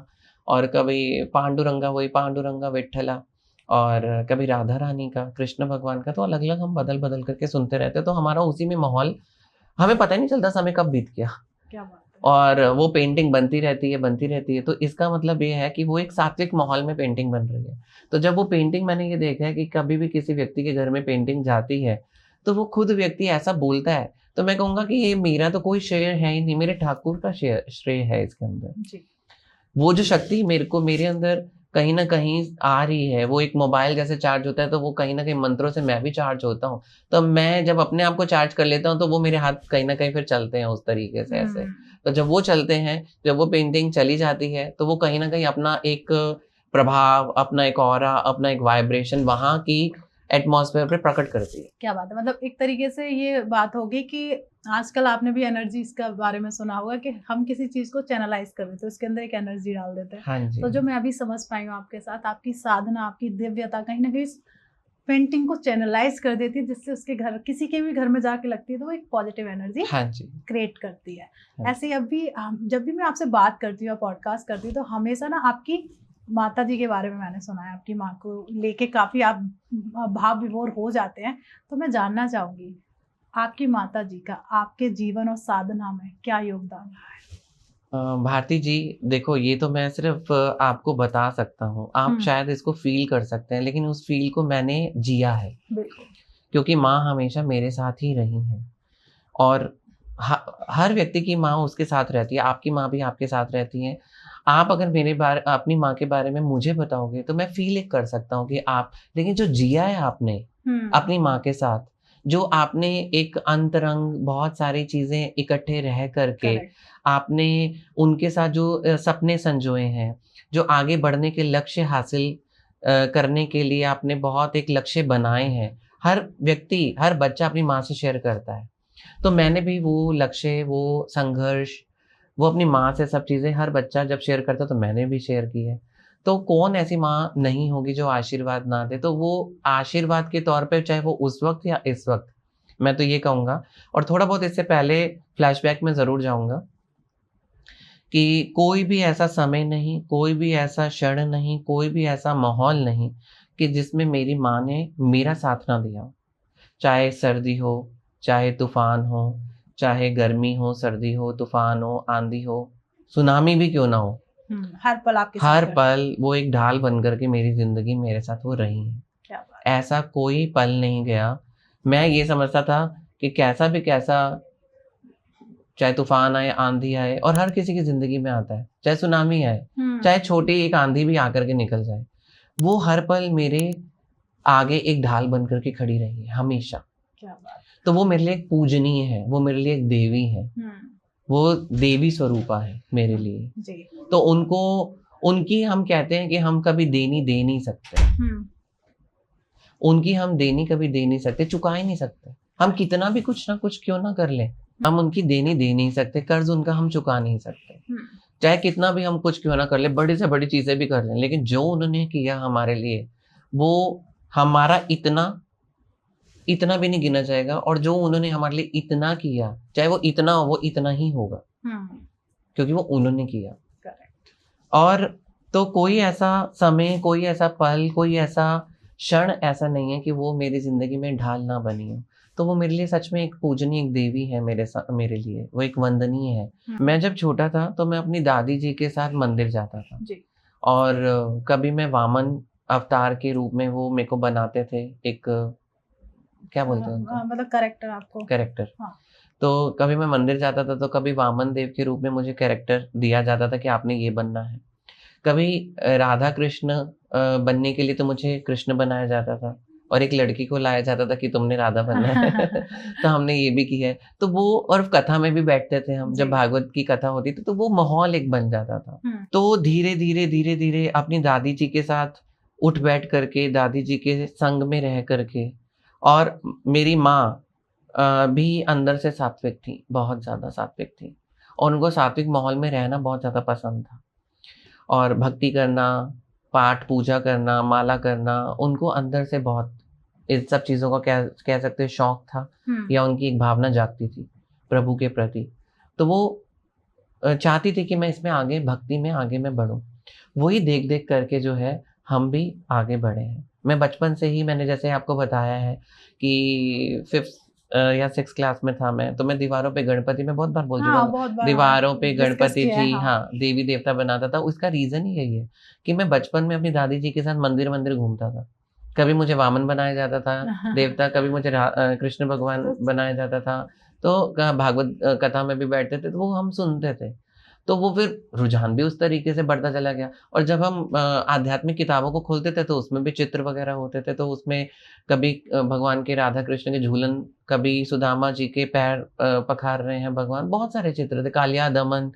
और कभी पांडुरंगा, वही पांडुरंगा विट्ठला, और कभी राधा रानी का, कृष्ण भगवान का। तो अलग अलग हम बदल बदल करके सुनते रहते हैं, तो हमारा उसी में माहौल, हमें पता ही नहीं चलता समय कब बीत गया। क्या बात है। और वो पेंटिंग बनती रहती है, बनती रहती है। तो इसका मतलब ये है कि वो एक सात्विक माहौल में पेंटिंग बन रही है। तो जब वो पेंटिंग, मैंने ये देखा है कि कभी भी किसी व्यक्ति के घर में पेंटिंग जाती है तो वो खुद व्यक्ति ऐसा बोलता है, तो मैं कहूँगा कि ये मेरा तो कोई श्रेय है ही नहीं, मेरे ठाकुर का श्रेय है इसके अंदर। वो जो शक्ति मेरे को, मेरे अंदर कहीं ना कहीं आ रही है, वो एक मोबाइल जैसे चार्ज होता है, तो वो कहीं ना कहीं मंत्रों से मैं भी चार्ज होता हूँ। तो मैं जब अपने आप को चार्ज कर लेता हूँ तो वो मेरे हाथ कहीं ना कहीं फिर चलते हैं उस तरीके से ऐसे। तो जब वो चलते हैं, जब वो पेंटिंग चली जाती है, तो वो कहीं ना कहीं अपना एक प्रभाव, अपना एक ऑरा, अपना एक वाइब्रेशन वहाँ की एटमॉस्फेयर पे प्रकट करती है। क्या बात है, मतलब एक तरीके से ये बात होगी कि आजकल आपने भी एनर्जीज का बारे में सुना होगा कि हम किसी चीज को चैनलाइज कर देते हैं, उसके अंदर एक एनर्जी डाल देते हैं। हाँ जी। तो जो मैं अभी समझ पाई हूँ आपके साथ, आपकी साधना, आपकी दिव्यता कहीं ना कहीं पेंटिंग को चैनलाइज कर देती है, जिससे उसके घर, किसी के भी घर में जाके लगती है तो वो एक पॉजिटिव एनर्जी क्रिएट करती है। ऐसे ही अभी जब भी मैं आपसे बात करती हूँ, पॉडकास्ट करती हूँ, तो हमेशा ना आपकी माता जी के बारे में मैंने सुना है, आपकी माँ को लेके काफी आप भाव विभोर हो जाते हैं। तो मैं जानना चाहूंगी आपकी माता जी का आपके जीवन और साधना में क्या योगदान रहा है? भारती जी, देखो, ये तो मैं सिर्फ आपको बता सकता हूँ, आप शायद इसको फील कर सकते हैं, लेकिन उस फील को मैंने जिया है। बिल्कुल। क्योंकि माँ हमेशा मेरे साथ ही रही है, और हर व्यक्ति की माँ उसके साथ रहती है, आपकी माँ भी आपके साथ रहती है। आप अगर अपनी माँ के बारे में मुझे बताओगे तो मैं फील कर सकता हूँ कि आप, लेकिन जो जिया है आपने अपनी माँ के साथ, जो आपने एक अंतरंग बहुत सारी चीज़ें इकट्ठे रह करके करेक्ट। आपने उनके साथ जो सपने संजोए हैं, जो आगे बढ़ने के लक्ष्य हासिल करने के लिए आपने बहुत एक लक्ष्य बनाए हैं। हर व्यक्ति, हर बच्चा अपनी माँ से शेयर करता है। तो मैंने भी वो लक्ष्य, वो संघर्ष, वो अपनी माँ से सब चीज़ें हर बच्चा जब शेयर करता है तो मैंने भी शेयर की है। तो कौन ऐसी माँ नहीं होगी जो आशीर्वाद ना दे? तो वो आशीर्वाद के तौर पे चाहे वो उस वक़्त या इस वक़्त, मैं तो ये कहूँगा। और थोड़ा बहुत इससे पहले फ्लैशबैक में ज़रूर जाऊँगा कि कोई भी ऐसा समय नहीं, कोई भी ऐसा क्षण नहीं, कोई भी ऐसा माहौल नहीं कि जिसमें मेरी माँ ने मेरा साथ ना दिया हो। चाहे सर्दी हो, चाहे तूफ़ान हो, चाहे गर्मी हो, सर्दी हो, तूफ़ान हो, आँधी हो, सुनामी भी क्यों ना हो, हर पल आपके हर साथ रहे। पल वो एक ढाल बन कर के मेरी ज़िंदगी मेरे साथ वो रही हैं। क्या बात है। ऐसा कोई पल नहीं गया, मैं ये समझता था कि कैसा भी कैसा, चाहे तूफ़ान आए, आँधी आए, और हर किसी की ज़िंदगी में आता है, चाहे सुनामी आए, चाहे छोटी एक आँधी भी आकर के निकल जाए, वो हर पल मेरे आगे एक ढाल बन कर के खड़ी रही है, हमेशा। क्या बात। तो वो मेरे लिए एक पूजनीय है, वो मेरे लिए एक देवी है, वो देवी स्वरूपा है मेरे लिए। जी। तो उनको, उनकी हम कहते हैं कि हम कभी देनी दे नहीं सकते। उनकी हम देनी कभी दे नहीं सकते, चुका ही नहीं सकते। हम कितना भी कुछ ना कुछ क्यों ना कर लें, हम उनकी देनी दे नहीं सकते, कर्ज़ उनका हम चुका नहीं सकते। चाहे कितना भी हम कुछ क्यों ना कर लें, बड़ी से बड़ी चीज़ें भी कर लें, लेकिन जो उन्होंने किया हमारे लिए, वो हमारा इतना भी नहीं गिना जाएगा, और जो उन्होंने हमारे लिए इतना किया, चाहे वो इतना हो, वो इतना ही होगा, क्योंकि वो उन्होंने किया। करेक्ट। और तो कोई ऐसा समय, कोई ऐसा पल, कोई ऐसा क्षण ऐसा नहीं है कि वो मेरी ज़िंदगी में ढाल ना बनी हो। तो वो मेरे लिए सच में एक पूजनीय, एक देवी है मेरे लिए, वो एक वंदनीय है। मैं जब छोटा था तो मैं अपनी दादी जी के साथ मंदिर जाता था, जी। और कभी मैं वामन अवतार के रूप में वो मेरे को बनाते थे, एक क्या बोलते हैं उनको? मतलब करेक्टर आपको। कैरेक्टर। हाँ। तो कभी मैं मंदिर जाता था तो कभी वामन देव के रूप में मुझे कैरेक्टर दिया जाता था कि आपने ये बनना है। कभी राधा कृष्ण बनने के लिए तो मुझे कृष्ण बनाया जाता था, और एक लड़की को लाया जाता था कि तुमने राधा बनना है। तो हमने ये भी किया है। तो वो, और कथा में भी बैठते थे हम, जब जी। भागवत की कथा होती थी तो वो माहौल एक बन जाता था। तो धीरे-धीरे अपनी दादी जी के साथ उठ बैठ करके, दादी जी के संग में रह करके, और मेरी माँ भी अंदर से सात्विक थी, बहुत ज़्यादा सात्विक थी, और उनको सात्विक माहौल में रहना बहुत ज़्यादा पसंद था। और भक्ति करना, पाठ पूजा करना, माला करना, उनको अंदर से बहुत इन सब चीज़ों का कह सकते हैं शौक था, या उनकी एक भावना जागती थी प्रभु के प्रति। तो वो चाहती थी कि मैं इसमें आगे, भक्ति में आगे मैं बढ़ूँ। वही देख-देख करके जो है हम भी आगे बढ़े हैं। मैं बचपन से ही, मैंने जैसे आपको बताया है कि 5th या 6th क्लास में था मैं, तो मैं दीवारों पे गणपति, मैं बहुत बार बोल चुका हाँ, हूँ, बहुत बार दीवारों पे डिस्कस गणपति किया है। जी, हाँ। हाँ, देवी-देवता बनाता था। उसका रीज़न ही यही है कि मैं बचपन में अपनी दादी जी के साथ मंदिर-मंदिर घूमता था। कभी मुझे वामन बनाया जाता था देवता, कभी मुझे कृष्ण भगवान बनाया जाता था। तो भागवत कथा में भी बैठते थे, तो वो हम सुनते थे। तो वो फिर रुझान भी उस तरीके से बढ़ता चला गया, और जब हम आध्यात्मिक किताबों को खोलते थे तो उसमें भी चित्र वगैरह होते थे, तो उसमें कभी भगवान के, राधा कृष्ण के झूलन, कभी सुदामा जी के पैर पखार रहे हैं भगवान, बहुत सारे चित्र थे, कालिया दमन,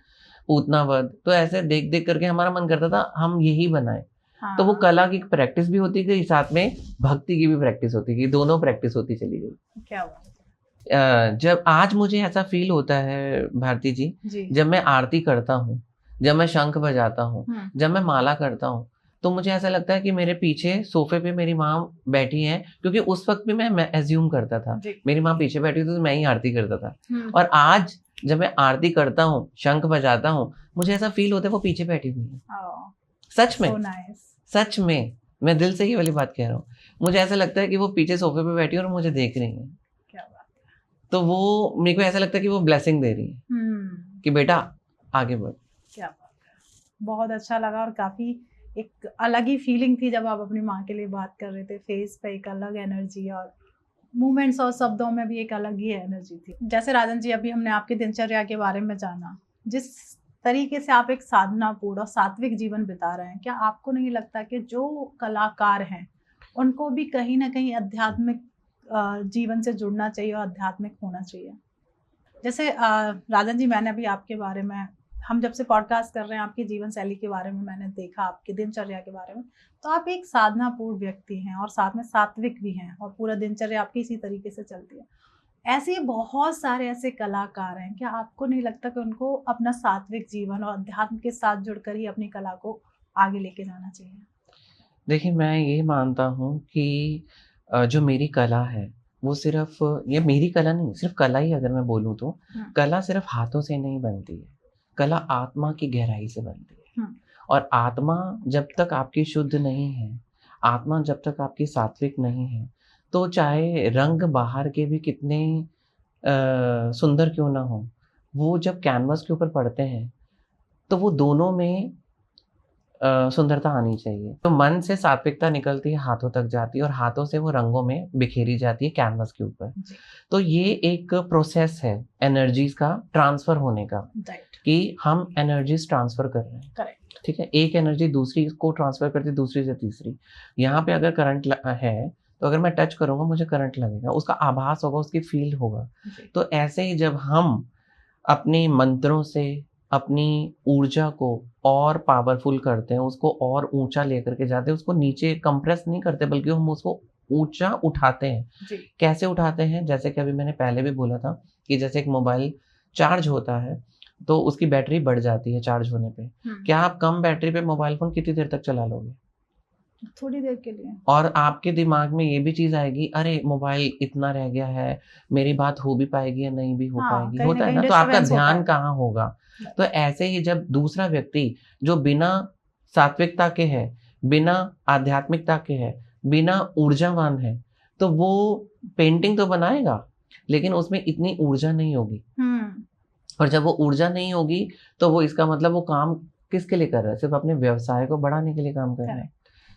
पूतना वध। तो ऐसे देख-देख करके हमारा मन करता था हम यही बनाएँ। तो वो हाँ। कला की प्रैक्टिस भी होती गई, साथ में भक्ति की भी प्रैक्टिस होती गई, दोनों प्रैक्टिस होती चली गई। क्या बात है। जब आज मुझे ऐसा फ़ील होता है भारती जी, जी। जब मैं आरती करता हूँ, जब मैं शंख बजाता हूँ, जब मैं माला करता हूँ, तो मुझे ऐसा लगता है कि मेरे पीछे सोफ़े पे मेरी माँ बैठी हैं, क्योंकि उस वक़्त भी मैं एज़्यूम करता था। जी। मेरी माँ पीछे बैठी थी तो मैं ही आरती करता था। और आज जब मैं आरती करता हूँ, शंख बजाता हूँ, मुझे ऐसा फ़ील होता है वो पीछे बैठी हुई हैं। ओह! सच सो में, नाइस। सच में, मैं दिल से ये वाली बात कह रहा हूँ। मुझे ऐसा लगता है कि वो पीछे सोफ़े पे बैठी हैं और मुझे देख रही हैं। क्या बात तो वो मेरे को ऐसा लगता है कि वो ब्लेसिंग दे रही है है। कि बेटा आगे बढ़। क्या बात है। बहुत अच्छा लगा, और काफ़ी एक अलग ही फीलिंग थी जब आप अपनी माँ के लिए बात कर रहे थे। फेस पे एक अलग एनर्जी, और मूवमेंट्स और शब्दों में भी एक अलग ही एनर्जी थी। जैसे राजन जी, अभी हमने आपकी दिनचर्या के बारे में जाना, जिस तरीके से आप एक साधनापूर्ण और सात्विक जीवन बिता रहे हैं, क्या आपको नहीं लगता कि जो कलाकार हैं उनको भी कहीं ना कहीं आध्यात्मिक जीवन से जुड़ना चाहिए और आध्यात्मिक होना चाहिए। जैसे राजन जी, मैंने अभी आपके बारे में, हम जब से पॉडकास्ट कर रहे हैं आपकी जीवन शैली के बारे में मैंने देखा, आपकी दिनचर्या के बारे में, तो आप एक साधनापूर्ण व्यक्ति हैं और साथ में सात्विक भी हैं और पूरा दिनचर्या आपकी इसी तरीके से चलती है। ऐसे बहुत सारे ऐसे कलाकार हैं, क्या आपको नहीं लगता कि उनको अपना सात्विक जीवन और अध्यात्म के साथ जुड़कर ही अपनी कला को आगे लेके जाना चाहिए? देखिए, मैं ये मानता हूँ कि जो मेरी कला है वो सिर्फ, ये मेरी कला नहीं, सिर्फ कला ही अगर मैं बोलूँ तो कला सिर्फ हाथों से नहीं बनती है, कला आत्मा की गहराई से बनती है। और आत्मा जब तक आपकी शुद्ध नहीं है, आत्मा जब तक आपकी सात्विक नहीं है, तो चाहे रंग बाहर के भी कितने सुंदर क्यों ना हो, वो जब कैनवस के ऊपर पड़ते हैं तो वो दोनों में सुंदरता आनी चाहिए। तो मन से सात्विकता निकलती है, हाथों तक जाती है और हाथों से वो रंगों में बिखेरी जाती है कैनवस के ऊपर। तो ये एक प्रोसेस है एनर्जीज का ट्रांसफर होने का, कि हम एनर्जीज ट्रांसफर कर रहे हैं। ठीक है, एक एनर्जी दूसरी को ट्रांसफर करती है, दूसरी से तीसरी। यहाँ पे अगर करंट है तो अगर मैं टच करूंगा मुझे करंट लगेगा, उसका आभास होगा, उसकी फील होगा। तो ऐसे ही जब हम अपने मंत्रों से अपनी ऊर्जा को और पावरफुल करते हैं, उसको और ऊंचा लेकर के जाते हैं, उसको नीचे कंप्रेस नहीं करते बल्कि हम उसको ऊंचा उठाते हैं। कैसे उठाते हैं? जैसे कि अभी मैंने पहले भी बोला था कि जैसे एक मोबाइल चार्ज होता है तो उसकी बैटरी बढ़ जाती है चार्ज होने पे। क्या आप कम बैटरी पे मोबाइल फोन कितनी देर तक चला लोगे? थोड़ी देर के लिए। और आपके दिमाग में ये भी चीज आएगी, अरे मोबाइल इतना रह गया है, मेरी बात हो भी पाएगी या नहीं भी हो पाएगी, होता है ना, तो आपका ध्यान कहाँ होगा। तो ऐसे ही जब दूसरा व्यक्ति जो बिना सात्विकता के है, बिना आध्यात्मिकता के है, बिना ऊर्जावान है, तो वो पेंटिंग तो बनाएगा लेकिन उसमें इतनी ऊर्जा नहीं होगी। और जब वो ऊर्जा नहीं होगी तो वो, इसका मतलब वो काम किसके लिए कर रहा है? सिर्फ अपने व्यवसाय को बढ़ाने के लिए काम कर रहा है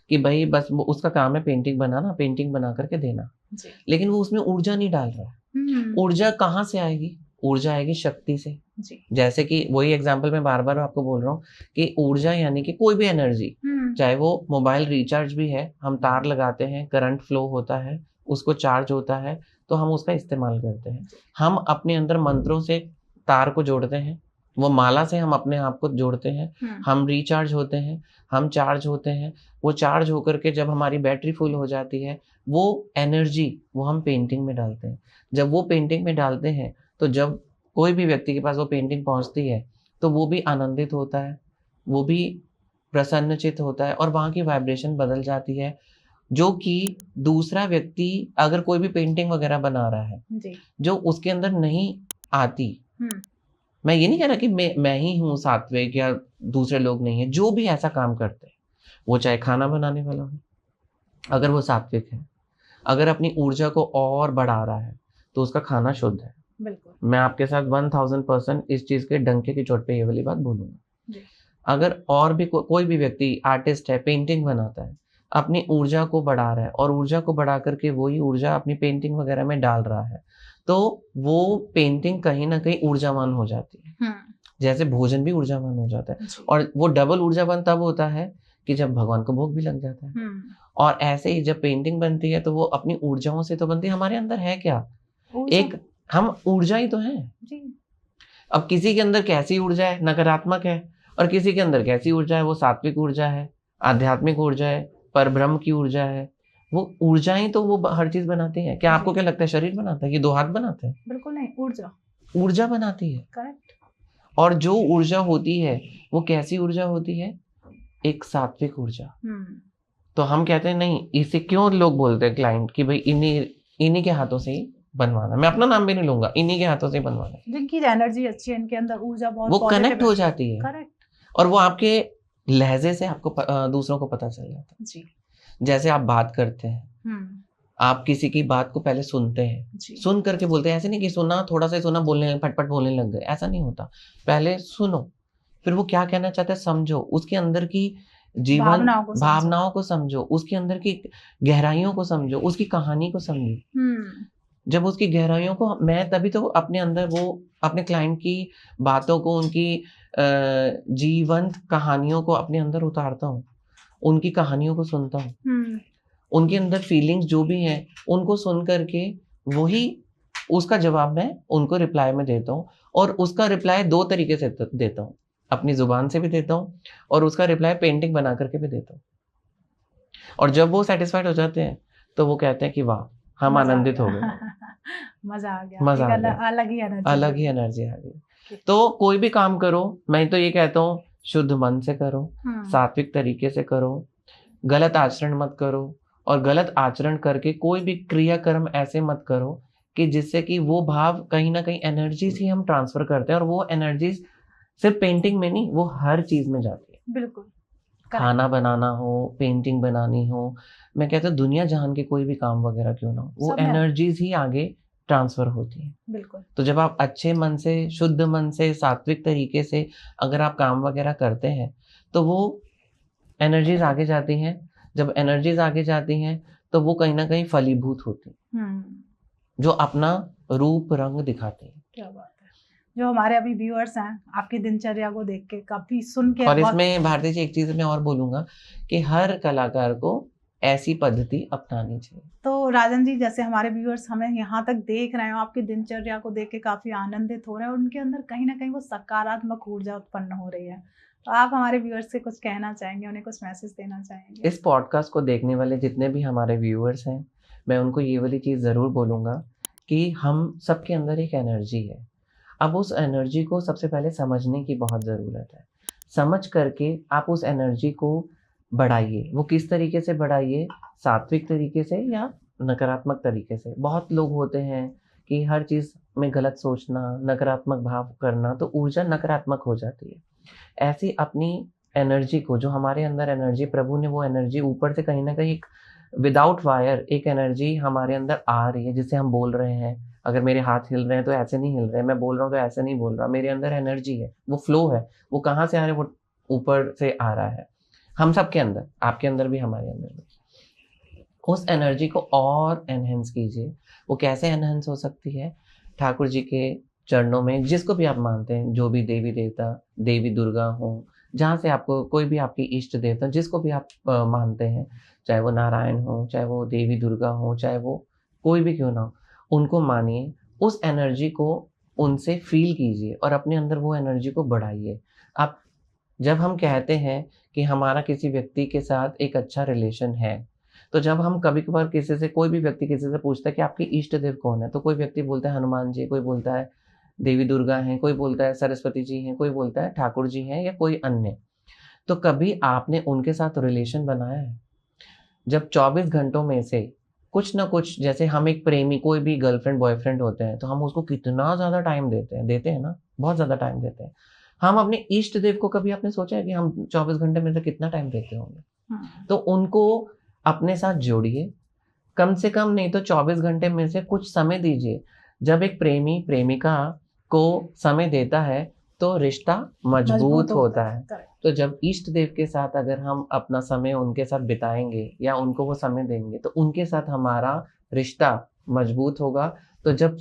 कि भाई बस वो उसका काम है पेंटिंग बनाना, पेंटिंग बना करके देना, लेकिन वो उसमें ऊर्जा नहीं डाल रहा है। ऊर्जा कहाँ से आएगी? ऊर्जा आएगी शक्ति से। जैसे कि वही एग्जांपल मैं बार बार आपको बोल रहा हूँ कि ऊर्जा यानी कि कोई भी एनर्जी, चाहे वो मोबाइल रिचार्ज भी है, हम तार लगाते हैं, करंट फ्लो होता है, उसको चार्ज होता है तो हम उसका इस्तेमाल करते हैं। हम अपने अंदर मंत्रों से तार को जोड़ते हैं, वो माला से हम अपने आप को जोड़ते हैं, हम रिचार्ज होते हैं, हम चार्ज होते हैं। वो चार्ज होकर के जब हमारी बैटरी फुल हो जाती है, वो एनर्जी वो हम पेंटिंग में डालते हैं। जब वो पेंटिंग में डालते हैं तो जब कोई भी व्यक्ति के पास वो पेंटिंग पहुंचती है तो वो भी आनंदित होता है, वो भी प्रसन्नचित होता है और वहाँ की वाइब्रेशन बदल जाती है। जो कि दूसरा व्यक्ति अगर कोई भी पेंटिंग वगैरह बना रहा है जो उसके अंदर नहीं आती, मैं ये नहीं कह रहा कि मैं ही हूँ सात्विक या दूसरे लोग नहीं है, जो भी ऐसा काम करते हैं, वो चाहे खाना बनाने वाला हो, अगर वो सात्विक है, अगर अपनी ऊर्जा को और बढ़ा रहा है तो उसका खाना शुद्ध है। बिल्कुल, मैं आपके साथ 1000% इस चीज के डंके की चोट पे ये वाली बात बोलूंगा। अगर और भी कोई भी व्यक्ति आर्टिस्ट है, पेंटिंग बनाता है, अपनी ऊर्जा को बढ़ा रहा है और ऊर्जा को बढ़ा करके वही ऊर्जा अपनी पेंटिंग वगैरह में डाल रहा है, तो वो पेंटिंग कहीं ना कहीं ऊर्जावान हो जाती है। जैसे भोजन भी ऊर्जावान हो जाता है, और वो डबल ऊर्जावान तब होता है कि जब भगवान को भोग भी लग जाता है। और ऐसे ही जब पेंटिंग बनती है तो वो अपनी ऊर्जाओं से तो बनती है। हमारे अंदर है क्या? एक हम ऊर्जा ही तो है। अब किसी के अंदर कैसी ऊर्जा है? नकारात्मक है, और किसी के अंदर कैसी ऊर्जा है? वो सात्विक ऊर्जा है, आध्यात्मिक ऊर्जा है, परब्रह्म की ऊर्जा है। वो ऊर्जा ही तो वो हर चीज बनाती है। क्या आपको क्या लगता है शरीर बनाता है कि दो हाथ बनाते हैं? बिल्कुल नहीं, ऊर्जा बनाती है। करेक्ट। और जो ऊर्जा होती है वो कैसी ऊर्जा होती है? एक सात्विक ऊर्जा। तो हम कहते हैं नहीं, इसे क्यों लोग बोलते हैं क्लाइंट कि भाई इन्हीं के हाथों से ही बनवाना, मैं अपना नाम भी नहीं लूंगा, इन्हीं के हाथों से बनवाना। जिनकी एनर्जी अच्छी है, इनके अंदर ऊर्जा बहुत, वो कनेक्ट हो जाती है। करेक्ट। और वो आपके लहजे से आपको दूसरों को पता चल जाता है। जी। जैसे आप बात करते हैं, आप किसी की बात को पहले सुनते हैं, सुन करके बोलते हैं। ऐसे नहीं कि सुना, थोड़ा सा सुना, बोलने फटफट बोलने लग गए, ऐसा नहीं होता। पहले सुनो, फिर वो क्या कहना चाहता है समझो, उसके अंदर की जीवन भावनाओं को समझो, उसके अंदर की गहराइयों को समझो, उसकी कहानी को समझो। जब उसकी गहराइयों को मैं तभी तो अपने अंदर वो अपने क्लाइंट की बातों को, उनकी जीवंत कहानियों को अपने अंदर उतारता हूँ, उनकी कहानियों को सुनता हूँ। उनके अंदर फीलिंग्स जो भी हैं उनको सुन करके वही उसका जवाब मैं उनको रिप्लाई में देता हूँ। और उसका रिप्लाई 2 तरीके से देता हूँ, अपनी ज़ुबान से भी देता हूँ और उसका रिप्लाई पेंटिंग बना करके भी देता हूँ। और जब वो सैटिस्फाइड हो जाते हैं, तो वो कहते हैं कि वाह! हम आनंदित हो गए। मज़ा आ गया, मज़ा आ एक गया। अलग ही एनर्जी आ गई। तो कोई भी काम करो, मैं तो ये कहता हूँ शुद्ध मन से करो, सात्विक तरीके से करो, गलत आचरण मत करो और गलत आचरण करके कोई भी क्रियाकर्म ऐसे मत करो कि जिससे कि वो भाव कहीं न कहीं एनर्जीज़ ही हम ट्रांसफ़र करते हैं और वो एनर्जीज़ सिर्फ़ पेंटिंग में नहीं, वो हर चीज़ में जाती है। बिल्कुल। खाना बनाना हो, पेंटिंग बनानी हो, मैं कहता हूँ दुनिया जहान के कोई भी काम वगैरह क्यों ना हो, वो एनर्जीज़ ही आगे ट्रांसफ़र होती हैं। बिल्कुल। तो जब आप अच्छे मन से, शुद्ध मन से, सात्विक तरीके से अगर आप काम वगैरह करते हैं, तो वो एनर्जीज़ आगे जाती हैं। जब एनर्जीज़ आगे जाती हैं, तो वो कहीं न कहीं फलीभूत होती हैं, जो अपना रूप रंग दिखाती हैं। क्या बात है! जो हमारे अभी व्यूअर्स हैं, आपकी दिनचर्या को देख के काफ़ी सुन के और इसमें भारती जी एक चीज़ मैं और बोलूँगा कि हर कलाकार को ऐसी पद्धति अपनानी चाहिए। तो राजन जी, जैसे हमारे व्यूअर्स हमें यहाँ तक देख रहे हैं, आपकी दिनचर्या को देख के काफ़ी आनंदित हो रहे हैं और उनके अंदर कहीं न कहीं वो सकारात्मक ऊर्जा उत्पन्न हो रही है। तो आप हमारे व्यूअर्स से कुछ कहना चाहेंगे, उन्हें कुछ मैसेज देना चाहेंगे? इस पॉडकास्ट को देखने वाले जितने भी हमारे व्यूअर्स हैं, मैं उनको ये वाली चीज़ ज़रूर बोलूँगा कि हम सबके अंदर एक एनर्जी है। अब उस एनर्जी को सबसे पहले समझने की बहुत ज़रूरत है। समझ करके आप उस एनर्जी को बढ़ाइए। वो किस तरीके से बढ़ाइए? सात्विक तरीके से या नकारात्मक तरीके से। बहुत लोग होते हैं कि हर चीज़ में गलत सोचना, नकारात्मक भाव करना, तो ऊर्जा नकारात्मक हो जाती है। ऐसी अपनी एनर्जी को, जो हमारे अंदर एनर्जी, प्रभु ने वो एनर्जी ऊपर से कहीं न कहीं एक विदाउट वायर एक एनर्जी हमारे अंदर आ रही है, जिसे हम बोल रहे हैं। अगर मेरे हाथ हिल रहे हैं तो ऐसे नहीं हिल रहे हैं, मैं बोल रहा हूँ तो ऐसे नहीं बोल रहा, मेरे अंदर एनर्जी है, वो फ्लो है। वो कहाँ से आ रहा है? वो ऊपर से आ रहा है। हम सबके अंदर, आपके अंदर भी, हमारे अंदर भी। उस एनर्जी को और एनहांस कीजिए। वो कैसे एनहांस हो सकती है? ठाकुर जी के चरणों में, जिसको भी आप मानते हैं, जो भी देवी देवता, देवी दुर्गा हो, जहाँ से आपको कोई भी आपकी इष्ट देवता, जिसको भी आप मानते हैं, चाहे वो नारायण हो, चाहे वो देवी दुर्गा हो, चाहे वो कोई भी क्यों ना हो, उनको मानिए। उस एनर्जी को उनसे फ़ील कीजिए और अपने अंदर वो एनर्जी को बढ़ाइए। आप, जब हम कहते हैं कि हमारा किसी व्यक्ति के साथ एक अच्छा रिलेशन है, तो जब हम कभी-कभार किसी से, कोई भी व्यक्ति किसी से पूछता है कि आपके इष्ट देव कौन है? तो कोई व्यक्ति बोलता है हनुमान जी, कोई बोलता है देवी दुर्गा हैं, कोई बोलता है सरस्वती जी हैं, कोई बोलता है ठाकुर जी हैं या कोई अन्य। तो कभी आपने उनके साथ रिलेशन बनाया है? जब 24 घंटों में से कुछ ना कुछ, जैसे हम एक प्रेमी, कोई भी गर्लफ्रेंड बॉयफ्रेंड होते हैं, तो हम उसको कितना ज़्यादा टाइम देते हैं ना? बहुत ज़्यादा टाइम देते हैं। हम अपने इष्ट देव को, कभी आपने सोचा है कि हम 24 घंटे में से कितना टाइम देते होंगे? तो उनको अपने साथ जोड़िए। कम से कम नहीं तो 24 घंटे में से कुछ समय दीजिए। जब एक प्रेमी प्रेमिका को समय देता है, तो रिश्ता मजबूत होता है। तो जब इष्ट देव के साथ अगर हम अपना समय उनके साथ बिताएँगे या उनको वो समय देंगे, तो उनके साथ हमारा रिश्ता मजबूत होगा। तो जब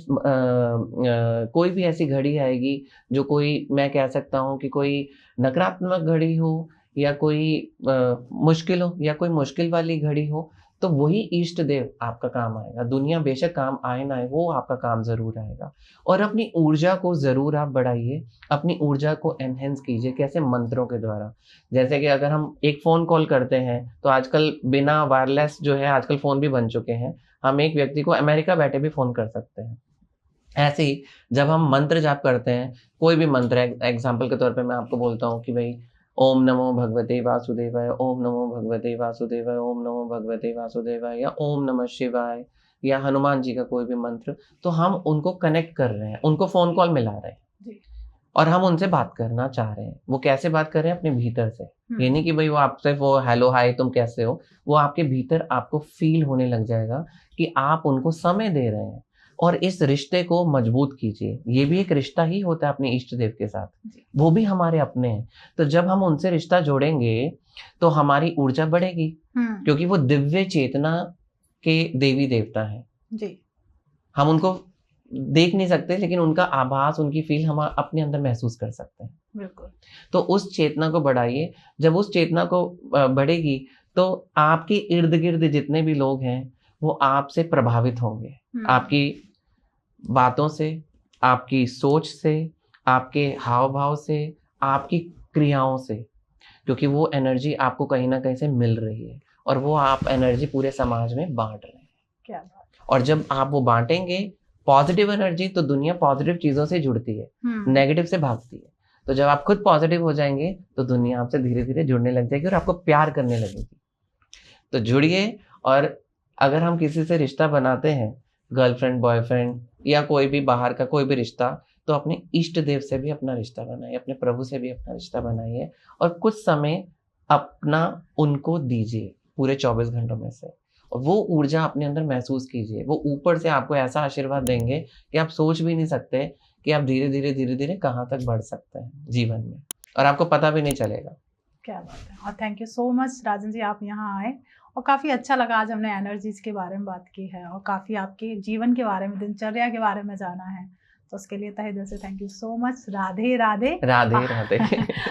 कोई भी ऐसी घड़ी आएगी, जो कोई, मैं कह सकता हूँ कि कोई नकारात्मक घड़ी हो या कोई मुश्किल हो या कोई मुश्किल वाली घड़ी हो, तो वही इष्ट देव आपका काम आएगा। दुनिया बेशक काम आए ना आए, वो आपका काम ज़रूर आएगा। और अपनी ऊर्जा को ज़रूर आप बढ़ाइए, अपनी ऊर्जा को एनहांस कीजिए। कैसे? मंत्रों के द्वारा। जैसे कि अगर हम एक फ़ोन कॉल करते हैं, तो आजकल बिना वायरलेस जो है, आजकल फ़ोन भी बन चुके हैं। हम एक व्यक्ति को अमेरिका बैठे भी फ़ोन कर सकते हैं। ऐसे ही जब हम मंत्र जाप करते हैं, कोई भी मंत्र है, एग्ज़ाम्पल के तौर पे मैं आपको बोलता हूँ कि भई ओम नमो भगवते वासुदेवाय, ओम नमो भगवते वासुदेवाय, ओम नमो भगवते वासुदेवाय, या ओम नमः शिवाय, या हनुमान जी का कोई भी मंत्र, तो हम उनको कनेक्ट कर रहे हैं, उनको फ़ोन कॉल मिला रहे हैं और हम उनसे बात करना चाह रहे हैं। वो कैसे बात कर रहे हैं? अपने भीतर से। ये नहीं कि भई वो आपसे वो हेलो हाय तुम कैसे हो? वो आपके भीतर आपको फ़ील होने लग जाएगा कि आप उनको समय दे रहे हैं। और इस रिश्ते को मजबूत कीजिए। ये भी एक रिश्ता ही होता है अपने इष्ट देव के साथ। वो भी हमारे अपने हैं। तो जब हम उनसे रिश्ता जोड़ेंगे, तो हमारी ऊर्जा बढ़ेगी, क्योंकि वो दिव्य चेतना के देवी देवता हैं। जी। हम उनको देख नहीं सकते, लेकिन उनका आभास, उनकी फ़ील हम अपने अंदर महसूस कर सकते हैं। बिल्कुल। तो उस चेतना को बढ़ाइए। जब उस चेतना को बढ़ेगी, तो आपके इर्द गिर्द जितने भी लोग हैं वो आपसे प्रभावित होंगे, आपकी बातों से, आपकी सोच से, आपके हाव भाव से, आपकी क्रियाओं से, क्योंकि वो एनर्जी आपको कहीं ना कहीं से मिल रही है और वो आप एनर्जी पूरे समाज में बांट रहे हैं। क्या बात। और जब आप वो बांटेंगे पॉजिटिव एनर्जी, तो दुनिया पॉजिटिव चीजों से जुड़ती है, नेगेटिव से भागती है। तो जब आप खुद पॉजिटिव हो जाएंगे तो दुनिया आपसे धीरे धीरे जुड़ने लग जाएगी और आपको प्यार करने लगेगी। तो जुड़िए, और अगर हम किसी से रिश्ता बनाते हैं, गर्लफ्रेंड, बॉयफ्रेंड या कोई भी बाहर का कोई भी रिश्ता, तो अपने इष्ट देव से भी अपना रिश्ता बनाइए, अपने प्रभु से भी अपना रिश्ता बनाइए और कुछ समय अपना उनको दीजिए पूरे 24 घंटों में से, और वो ऊर्जा अपने अंदर महसूस कीजिए। वो ऊपर से आपको ऐसा आशीर्वाद देंगे कि आप सोच भी नहीं सकते कि आप धीरे धीरे कहाँ तक बढ़ सकते हैं जीवन में, और आपको पता भी नहीं चलेगा। क्या बात है। और thank you so much Rajan ji, आप यहाँ आए और काफ़ी अच्छा लगा। आज हमने एनर्जीज के बारे में बात की है और काफ़ी आपके जीवन के बारे में, दिनचर्या के बारे में जाना है, तो उसके लिए तहे दिल से thank you so much. Radhe Radhe. Radhe Radhe.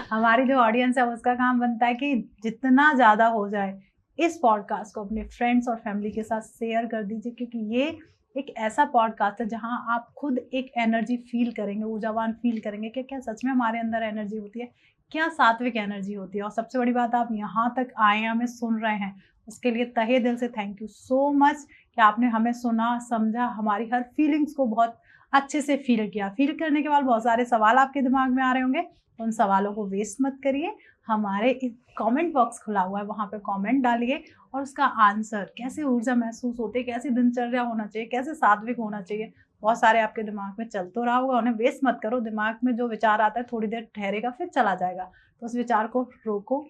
हमारी जो ऑडियंस है उसका काम बनता है कि जितना ज़्यादा हो जाए इस पॉडकास्ट को अपने फ्रेंड्स और फैमिली के साथ शेयर कर दीजिए, क्योंकि ये एक ऐसा पॉडकास्ट है जहां आप खुद एक एनर्जी फील करेंगे, ऊर्जावान फील करेंगे कि क्या सच में हमारे अंदर एनर्जी होती है, क्या सात्विक एनर्जी होती है। और सबसे बड़ी बात, आप यहाँ तक आए, हमें सुन रहे हैं, उसके लिए तहे दिल से थैंक यू सो मच कि आपने हमें सुना, समझा, हमारी हर फीलिंग्स को बहुत अच्छे से फील किया। फील करने के बाद बहुत सारे सवाल आपके दिमाग में आ रहे होंगे, उन सवालों को वेस्ट मत करिए। हमारे कमेंट बॉक्स खुला हुआ है, वहाँ पे कमेंट डालिए और उसका आंसर, कैसे ऊर्जा महसूस होती है, कैसे दिनचर्या होना चाहिए, कैसे सात्विक होना चाहिए, बहुत सारे आपके दिमाग में चल तो रहा होगा, उन्हें वेस्ट मत करो। दिमाग में जो विचार आता है थोड़ी देर ठहरेगा फिर चला जाएगा, तो उस विचार को रोको,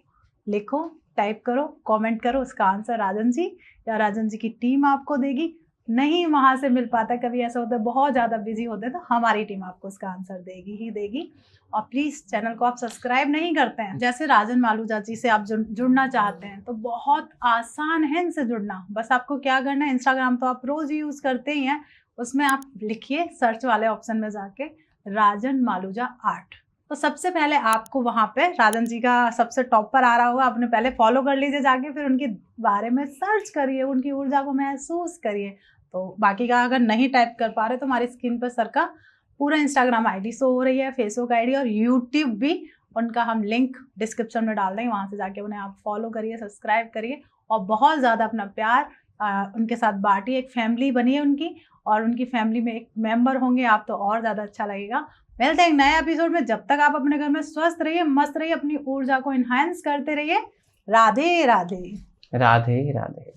लिखो, टाइप करो, कमेंट करो, उसका आंसर राजन जी या राजन जी की टीम आपको देगी। नहीं वहाँ से मिल पाता, कभी ऐसा होता है बहुत ज़्यादा बिजी होते हैं, तो हमारी टीम आपको उसका आंसर देगी ही देगी। और प्लीज़ चैनल को आप सब्सक्राइब नहीं करते हैं, जैसे राजन मालूजा जी से आप जुड़ना चाहते हैं तो बहुत आसान है इनसे जुड़ना। बस आपको क्या करना है, इंस्टाग्राम तो आप रोज़ यूज़ करते ही हैं, उसमें आप लिखिए सर्च वाले ऑप्शन में जाके राजन मालूजा आर्ट, तो सबसे पहले आपको वहाँ पे राजन जी का सबसे टॉप पर आ रहा होगा, आपने पहले फॉलो कर लीजिए जाके, फिर उनके बारे में सर्च करिए, उनकी ऊर्जा को महसूस करिए। तो बाकी का अगर नहीं टाइप कर पा रहे तो हमारी स्क्रीन पर सर का पूरा इंस्टाग्राम आईडी शो हो रही है, फेसबुक आईडी और यूट्यूब भी, उनका हम लिंक डिस्क्रिप्शन में डाल देंगे, वहाँ से जाके उन्हें आप फॉलो करिए, सब्सक्राइब करिए और बहुत ज़्यादा अपना प्यार उनके साथ बांटिए। एक फैमिली बनिए उनकी, और उनकी फैमिली में एक मेंबर होंगे आप तो और ज़्यादा अच्छा लगेगा। मिलते हैं एक नए एपिसोड में, जब तक आप अपने घर में स्वस्थ रहिए, मस्त रहिए, अपनी ऊर्जा को इन्हांस करते रहिए। राधे राधे। राधे राधे।